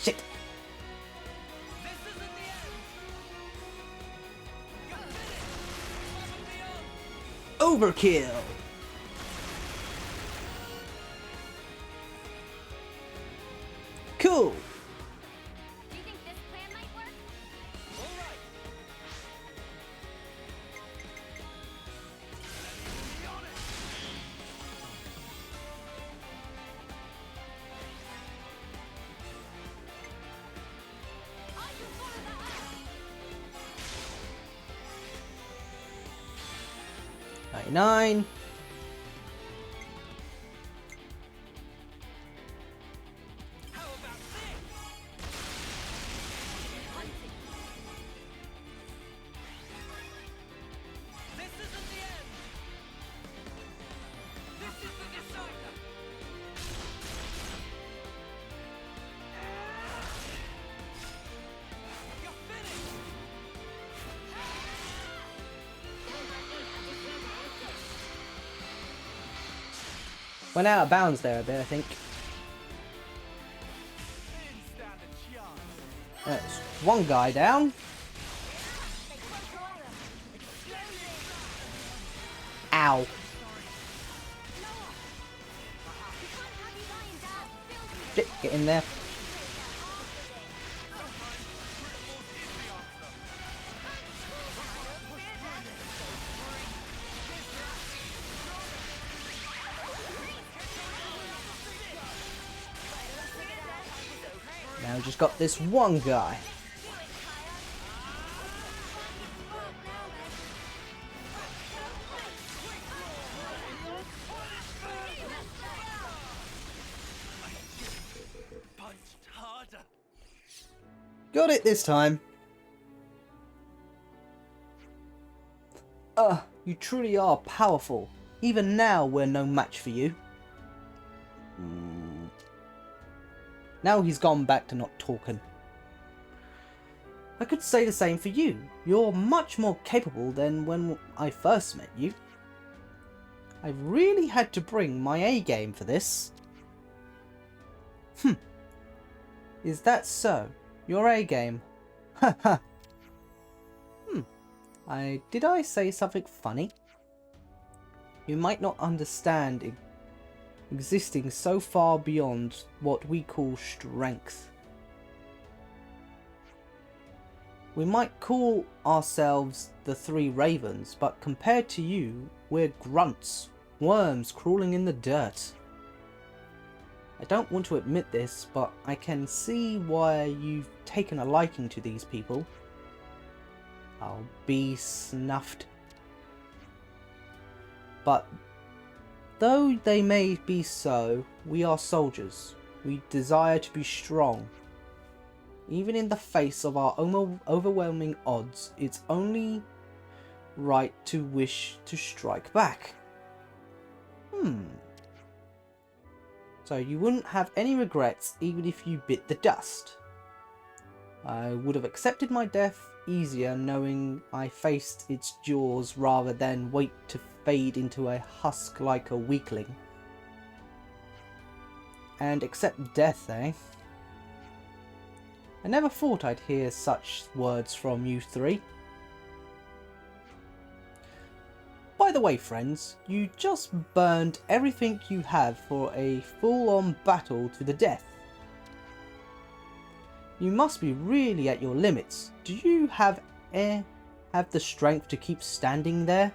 Shit! Overkill! Cool! Do you think this plan might work? $99. Went out of bounds there a bit, I think. There's one guy down. Ow. Shit, get in there. Now we just got this one guy. Got it this time. You truly are powerful. Even now, we're no match for you. Now he's gone back to not talking. I could say the same for you. You're much more capable than when I first met you. I've really had to bring my A game for this. Is that so? Your A game? Haha. Did I say something funny? You might not understand existing so far beyond what we call strength. We might call ourselves the Three Ravens, but compared to you, we're grunts, worms crawling in the dirt. I don't want to admit this, but I can see why you've taken a liking to these people. I'll be snuffed. But though they may be so, we are soldiers. We desire to be strong. Even in the face of our overwhelming odds, it's only right to wish to strike back. So you wouldn't have any regrets even if you bit the dust. I would have accepted my death easier knowing I faced its jaws rather than wait to fade into a husk like a weakling. And accept death, eh? I never thought I'd hear such words from you three. By the way, friends, you just burned everything you have for a full-on battle to the death. You must be really at your limits. Do you have the strength to keep standing there?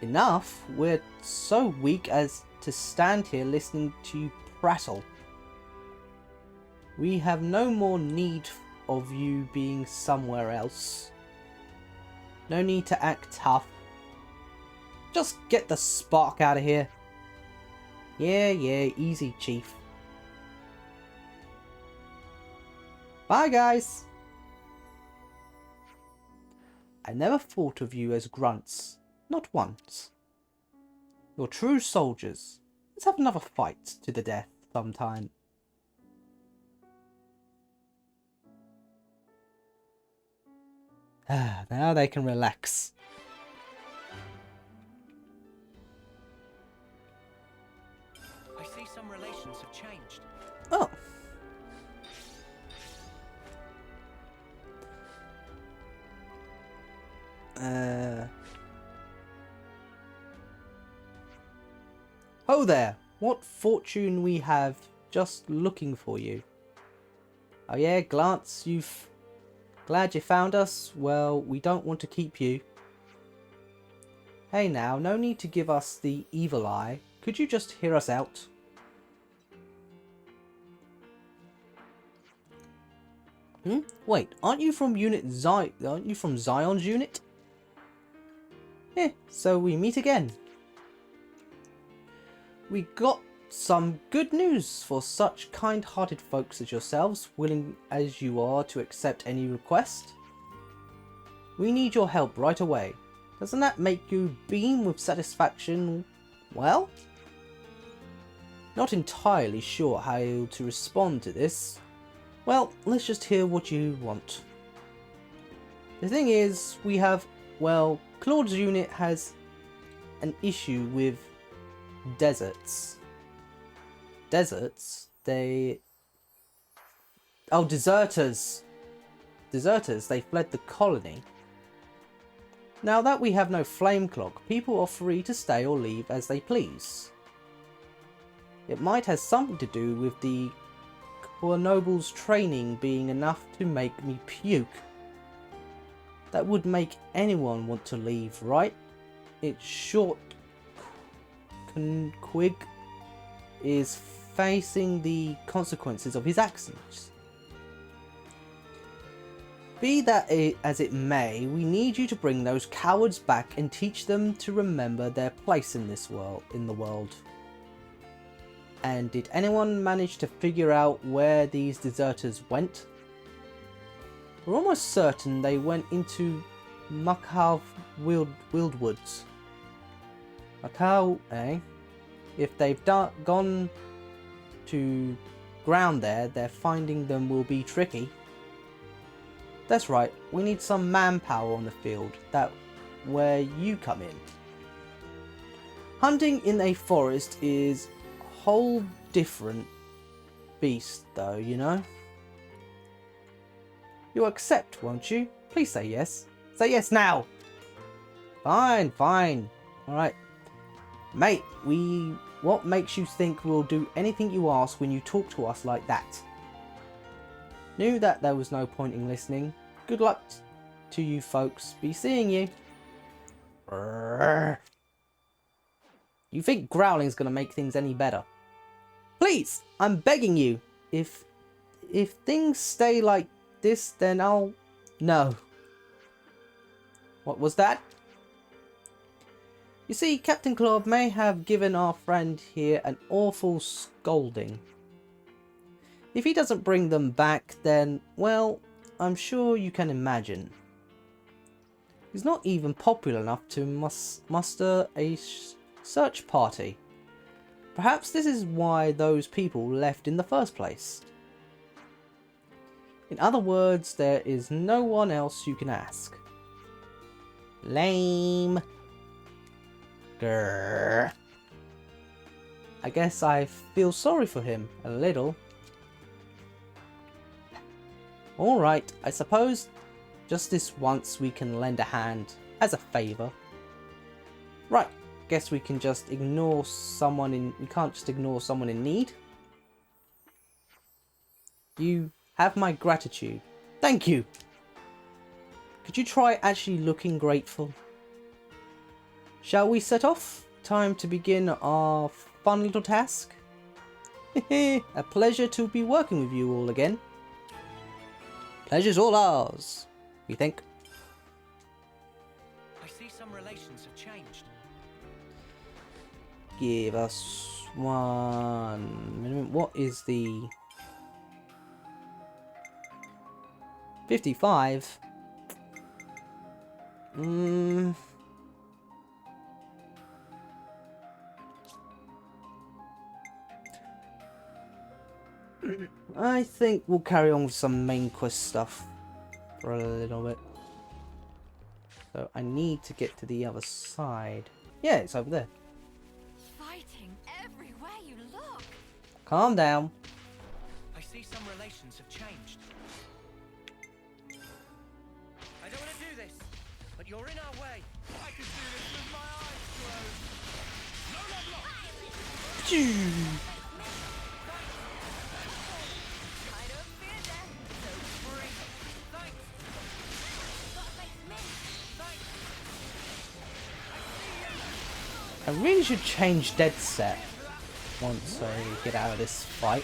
Enough, we're so weak as to stand here listening to you prattle. We have no more need of you being somewhere else. No need to act tough. Just get the spark out of here. Yeah, easy, Chief. Bye, guys. I never thought of you as grunts. Not once. You're true soldiers. Let's have another fight to the death sometime. Now they can relax. I see some relations have changed. Oh. Oh there! What fortune we have just looking for you. Oh yeah, Glance, glad you found us. Well, we don't want to keep you. Hey now, no need to give us the evil eye. Could you just hear us out? Wait, aren't you from Zion's unit? So we meet again. We got some good news for such kind-hearted folks as yourselves, willing as you are to accept any request. We need your help right away. Doesn't that make you beam with satisfaction? Well? Not entirely sure how to respond to this. Well, let's just hear what you want. The thing is, we have, well, Claude's unit has an issue with deserts. Deserts? Oh, deserters. Deserters, they fled the colony. Now that we have no flame clock, people are free to stay or leave as they please. It might have something to do with the Noble's training being enough to make me puke. That would make anyone want to leave, right? It's short. Quig is facing the consequences of his actions. Be that as it may, we need you to bring those cowards back and teach them to remember their place in this world, And did anyone manage to figure out where these deserters went? We're almost certain they went into Macau Wildwoods. Macau, eh? If they've gone to ground there, their finding them will be tricky. That's right, we need some manpower on the field. That's where you come in. Hunting in a forest is a whole different beast though, you know? You'll accept, won't you? Please say yes. Say yes now! Fine, fine. Alright. Mate, what makes you think we'll do anything you ask when you talk to us like that? Knew that there was no point in listening. Good luck to you folks. Be seeing you. Brrr. You think growling's gonna make things any better? Please, I'm begging you. If things stay like this, then I'll... No. What was that? You see, Captain Claude may have given our friend here an awful scolding. If he doesn't bring them back, then, well, I'm sure you can imagine. He's not even popular enough to muster a search party. Perhaps this is why those people left in the first place. In other words, there is no one else you can ask. Lame. Grrr. I guess I feel sorry for him, a little. Alright, I suppose just this once we can lend a hand, as a favour. Right, guess we can just ignore someone in... We can't just ignore someone in need. You have my gratitude. Thank you! Could you try actually looking grateful? Shall we set off? Time to begin our fun little task. A pleasure to be working with you all again. Pleasure's all ours, we think. I see some relations have changed. Give us 1 minute. What is the 55? I think we'll carry on with some main quest stuff for a little bit. So I need to get to the other side. Yeah, it's over there. Fighting everywhere you look. Calm down. I see some relations have changed. I don't want to do this, but you're in our way. I can do this with my eyes closed. No love lost. I don't fear death, so free. Thanks. I really should change dead set once I get out of this fight.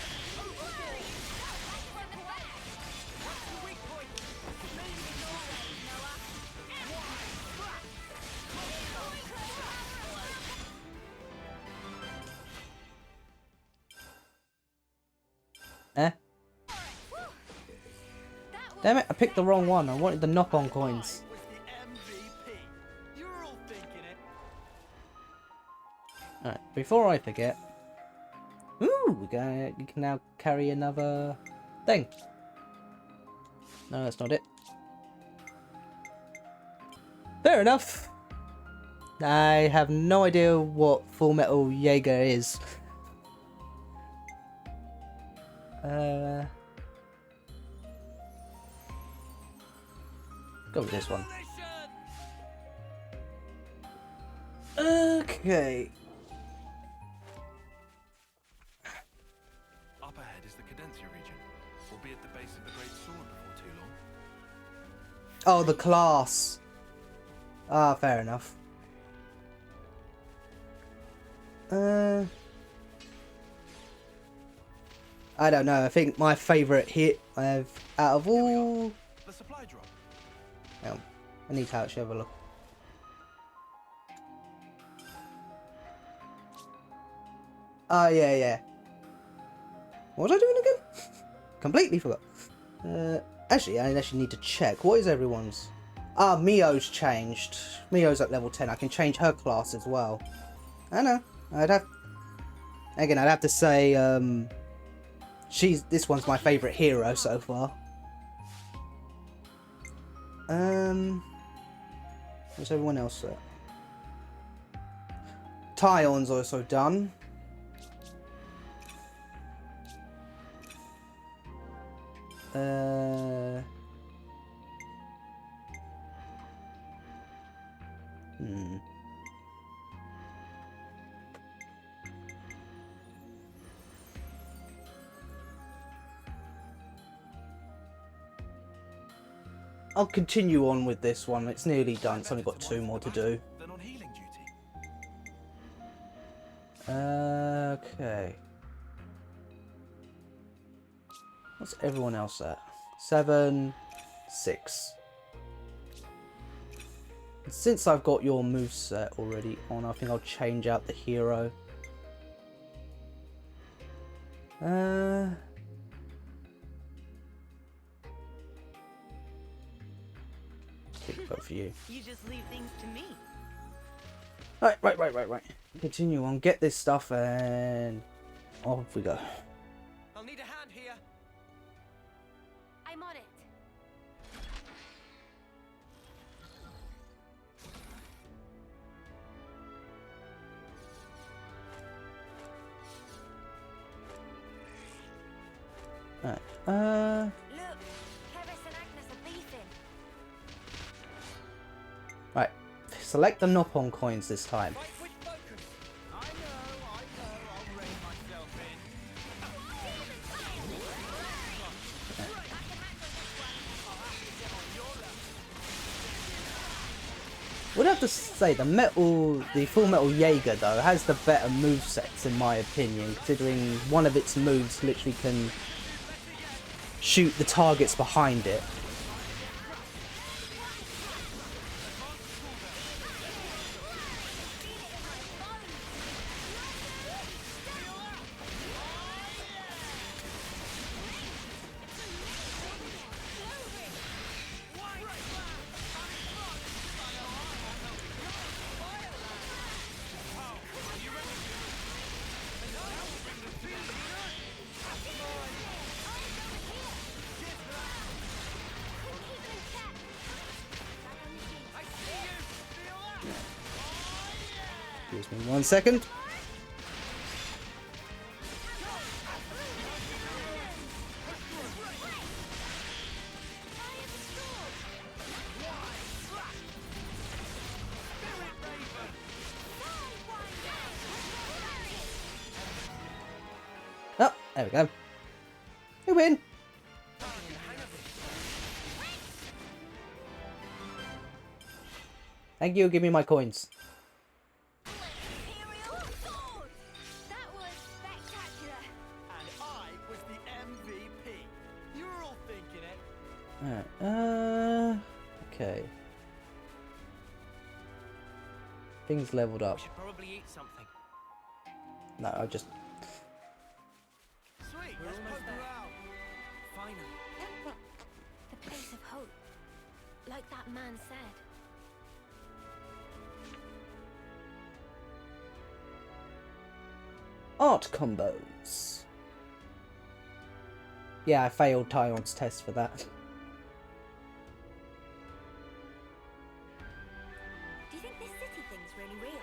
Eh? Damn it, I picked the wrong one. I wanted the knock-on coins. Alright, before I forget. Ooh, we can now carry another thing. No, that's not it. Fair enough. I have no idea what Full Metal Jaeger is. Go with this one. Okay. Up ahead is the Cadencia region. We'll be at the base of the Great Sword before too long. Oh, the class. Ah, fair enough. I don't know. I think my favourite hit out of all. The supply drop. Oh, I need to actually have a look. Oh yeah. What was I doing again? Completely forgot. Actually, I actually need to check. What is everyone's? Ah, Mio's changed. Mio's at level 10. I can change her class as well. I know. I'd have to say, this one's my favourite hero so far. What's everyone else at? Tyon's also done. I'll continue on with this one. It's nearly done. It's only got 2 more to do. Then on healing duty. Okay. What's everyone else at? 7, 6. Since I've got your moveset already on, I think I'll change out the hero. Vote for you. You just leave things to me. Right. Continue on, get this stuff, and off we go. I'll need a hand here. I'm on it. Alright, Look, Keves and Agnus are beefing. right. Select the knock-on coins this time. I know, I'll rein myself in. Would have to say the Full Metal Jaeger though has the better movesets in my opinion, considering one of its moves literally can shoot the targets behind it. Excuse me 1 second. Oh, there we go. You win. Thank you, give me my coins. That was spectacular. And I was the MVP. You were all thinking it. Alright, okay. Things leveled up. We should probably eat something. No, I just... Sweet, We're let's almost poke there. around. Finally. The place of hope. Like that man said. Art combos. Yeah, I failed Tyon's test for that. Do you think this city thing's really real?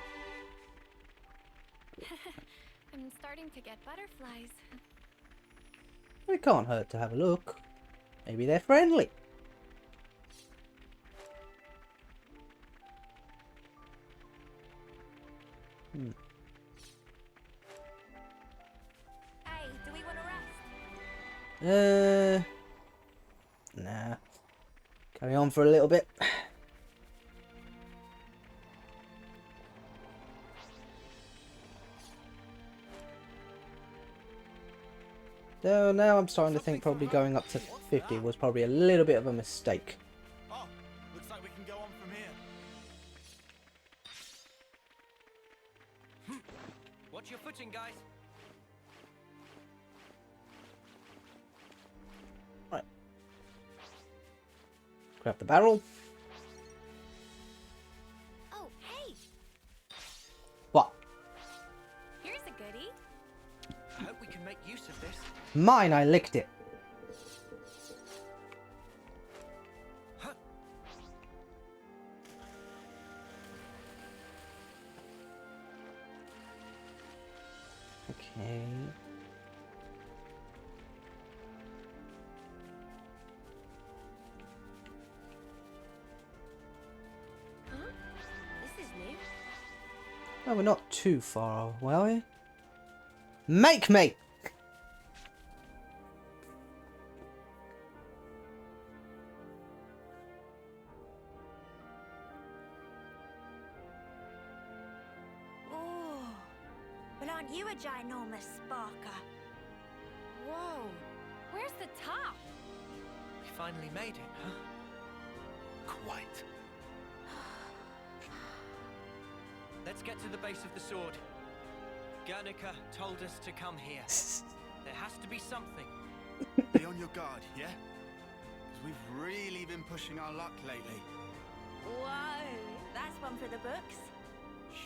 I'm starting to get butterflies. It can't hurt to have a look. Maybe they're friendly. Hey, do we want to rest? Nah. Carry on for a little bit. So now I'm starting to think probably going up to 50 was probably a little bit of a mistake. Oh, looks like we can go on from here. Watch your footing, guys. Right. Grab the barrel. Oh, hey! What? Here's a goodie. I hope we can make use of this. Mine, I licked it. Okay. Huh? This is new. Well, we're not too far away, are we? Make me! Oh, but aren't you a ginormous sparker? Whoa, where's the top? We finally made it, huh? Quite. Let's get to the base of the sword. Guernica told us to come here. There has to be something. Be on your guard, yeah? Because we've really been pushing our luck lately. Whoa, that's one for the books.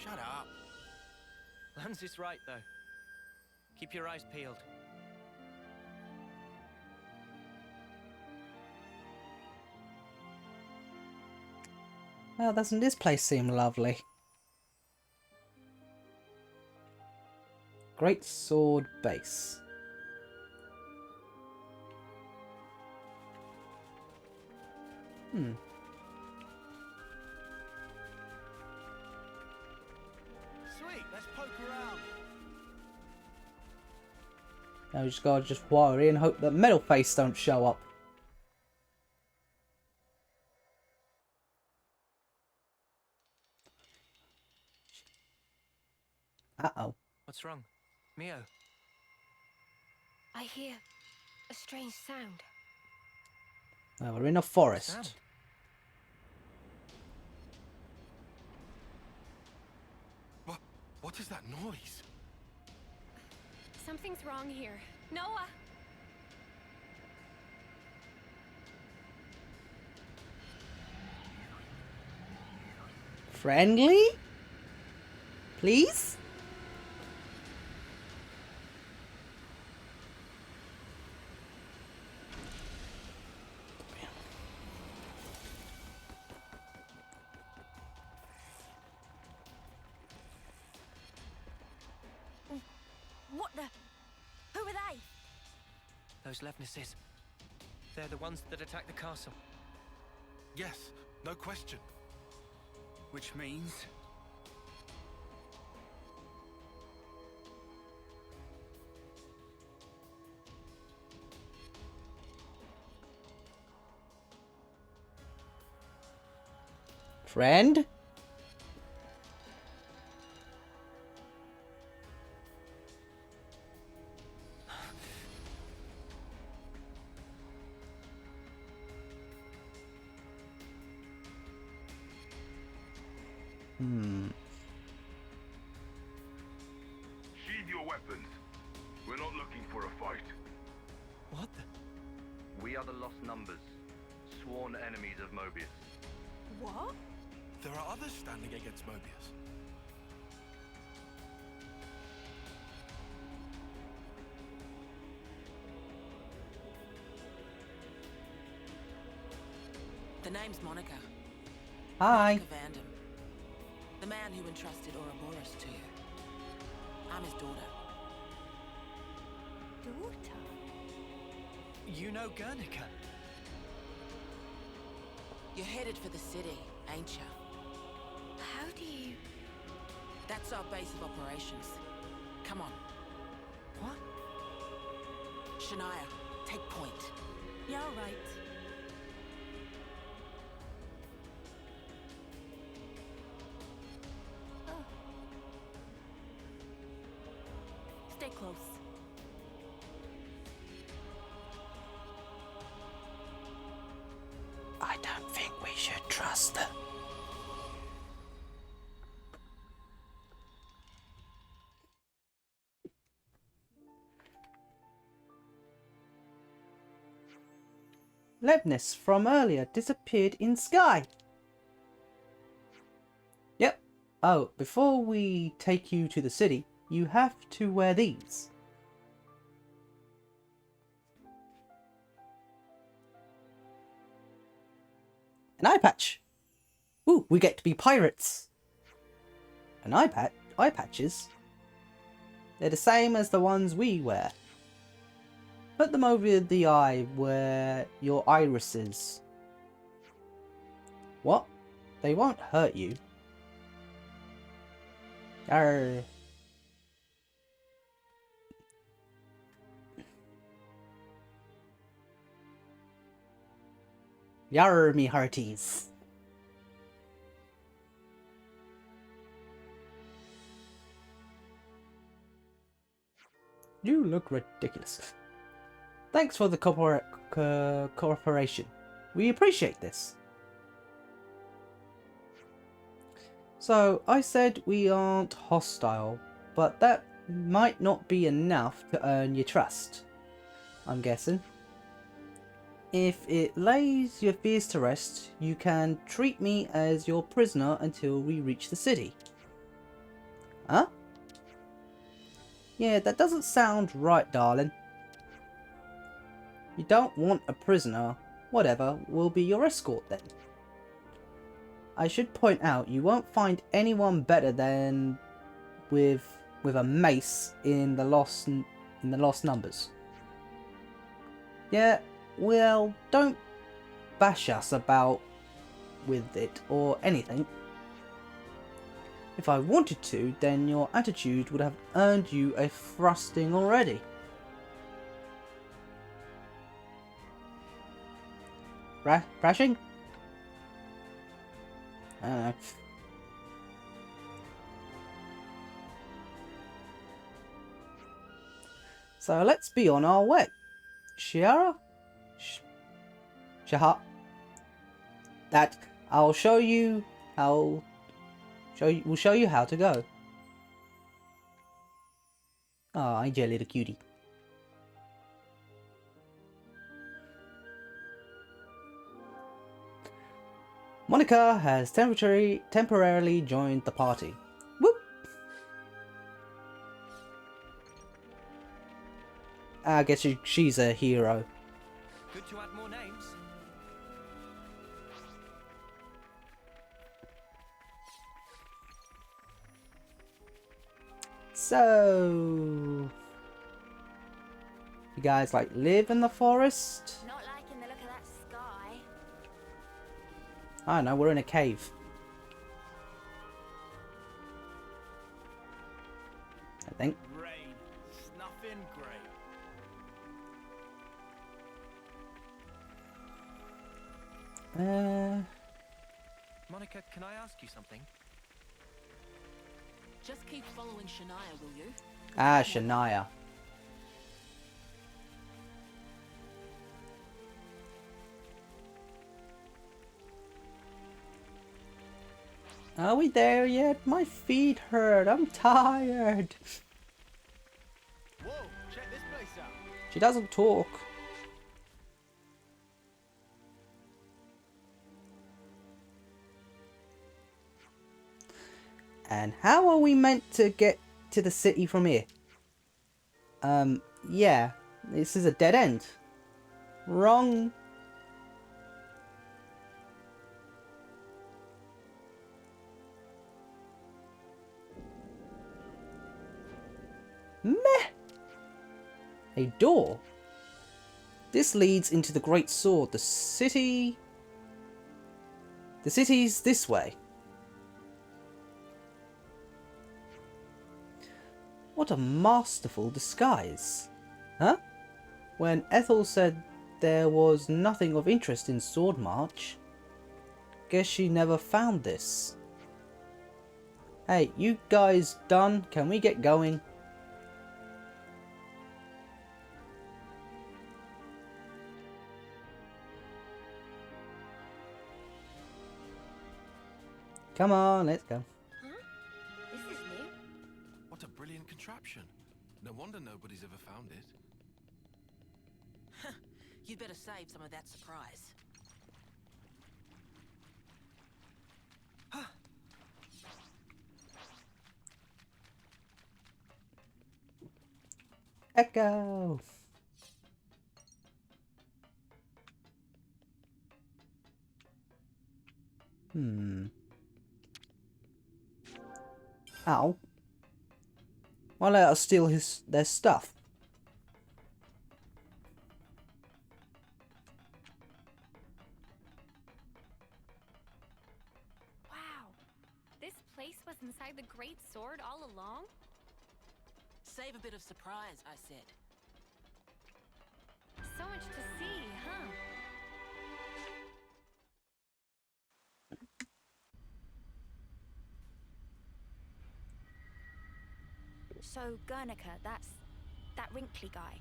Shut up. Lance is right, though. Keep your eyes peeled. Well, doesn't this place seem lovely? Great sword base. Sweet, let's poke around. Now we just gotta worry and hope that Metal Face don't show up. Uh-oh. What's wrong? Mio? I hear a strange sound. Well, we're in a forest. Sound? What is that noise? Something's wrong here. Noah! Friendly? Please? Those Levnesses. They're the ones that attacked the castle. Yes, no question. Which means... Friend? Sheathe your weapons. We're not looking for a fight. What the? We are the Lost Numbers, sworn enemies of Mobius. What? There are others standing against Mobius. The name's Monica. Hi. Monica Vandam. The man who entrusted Ouroboros to you. I'm his daughter. Daughter? You know Guernica? You're headed for the city, ain't ya? How do you... That's our base of operations. Come on. What? Shania, take point. Yeah, all right. Oh. Stay close. I don't think we should trust them. Lebnis from earlier disappeared in sky. Yep. Oh, before we take you to the city, you have to wear these. An eye patch. Ooh, we get to be pirates. An eye patches. They're the same as the ones we wear. Put them over the eye where your iris is. What? They won't hurt you. Arr. Yarr, me hearties. You look ridiculous. Thanks for the cooperation. We appreciate this. So, I said we aren't hostile, but that might not be enough to earn your trust, I'm guessing. If it lays your fears to rest, you can treat me as your prisoner until we reach the city. Huh? Yeah, that doesn't sound right, darling. You don't want a prisoner. Whatever, we'll be your escort then. I should point out, you won't find anyone better than with a mace in the Lost Numbers. Yeah, well, don't bash us about with it or anything. If I wanted to, then your attitude would have earned you a thrusting already. Crashing? I don't know. So let's be on our way. Shiara? Shaha? That I'll show you how. We'll show you how to go. Ah, ain't you a little cutie? Monica has temporarily joined the party. Whoop! I guess she's a hero. Good to add more names. So... You guys like live in the forest? Not liking the look of that sky. I don't know, we're in a cave. I think. Rain. Snuffing great. Monica, can I ask you something? Just keep following Shania, will you? Ah, Shania. Are we there yet? My feet hurt. I'm tired. Whoa, check this place out. She doesn't talk. And how are we meant to get to the city from here? Yeah. This is a dead end. Wrong. Meh. A door. This leads into the Great Sword. The city's this way. What a masterful disguise. Huh? When Ethel said there was nothing of interest in Sword March, guess she never found this. Hey, you guys done? Can we get going? Come on, let's go. This is new. What a brilliant contraption. No wonder nobody's ever found it. You'd better save some of that surprise. Echo. Ow. Why let us steal their stuff? Wow. This place was inside the Great Sword all along? Save a bit of surprise, I said. So much to see, huh? So, Guernica, that's that wrinkly guy.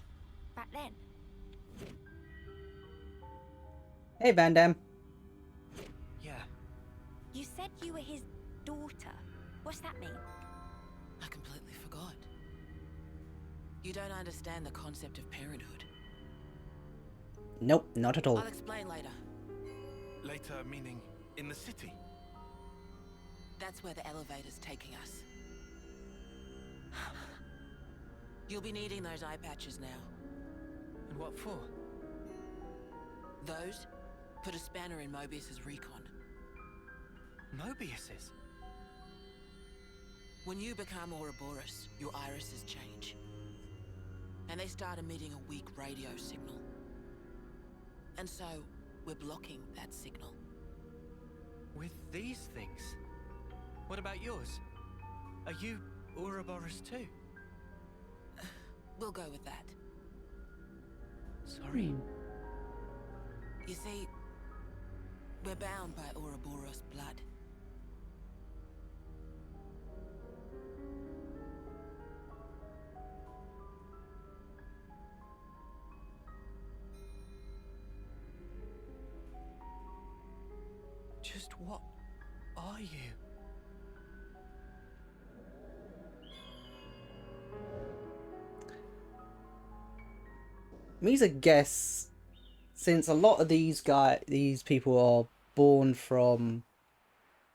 Back then. Hey, Van Damme. Yeah. You said you were his daughter. What's that mean? I completely forgot. You don't understand the concept of parenthood. Nope, not at all. I'll explain later. Later, meaning in the city? That's where the elevator's taking us. You'll be needing those eye patches now. And what for? Those put a spanner in Mobius's recon. Mobius's? When you become Ouroboros, your irises change. And they start emitting a weak radio signal. And so, we're blocking that signal. With these things? What about yours? Are you Ouroboros too? We'll go with that. Sorry. You see, we're bound by Ouroboros blood. Just what are you? Me's a guess, since a lot of these people are born from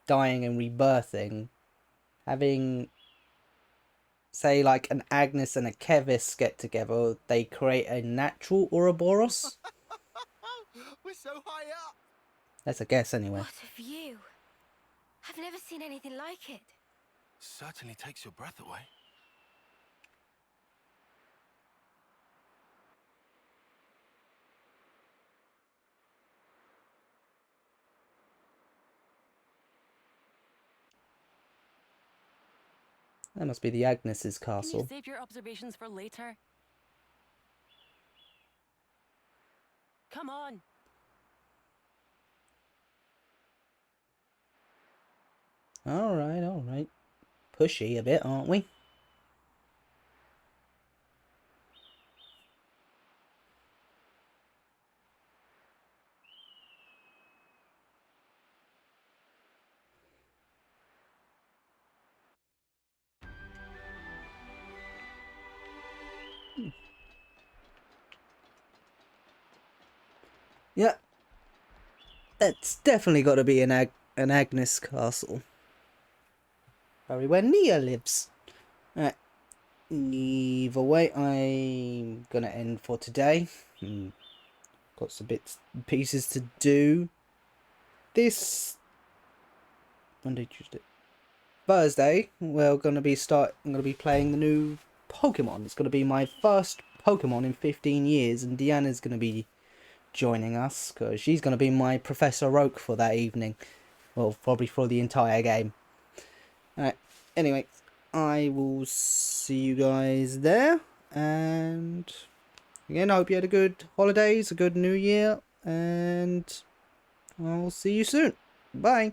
dying and rebirthing, having, say, like an Agnus and a Keves get together, they create a natural Ouroboros. We're so high up. That's a guess anyway. What a view. I've never seen anything like it. Certainly takes your breath away. That must be the Agnes's Can you castle. save your observations for later? Come on. Alright, alright. Pushy a bit, aren't we? Yeah. That's definitely got to be an Agnus castle. Probably where Nia lives. Alright. Either way, I'm gonna end for today. Got some bits and pieces to do. This Monday, Tuesday, Thursday, I'm gonna be playing the new Pokemon. It's gonna be my first Pokemon in 15 years, and Deanna's gonna be joining us because she's gonna be my Professor Oak for that evening. Well, probably for the entire game. Alright. Anyway, I will see you guys there, and again, I hope you had a good holidays, a good new year, and I'll see you soon. Bye.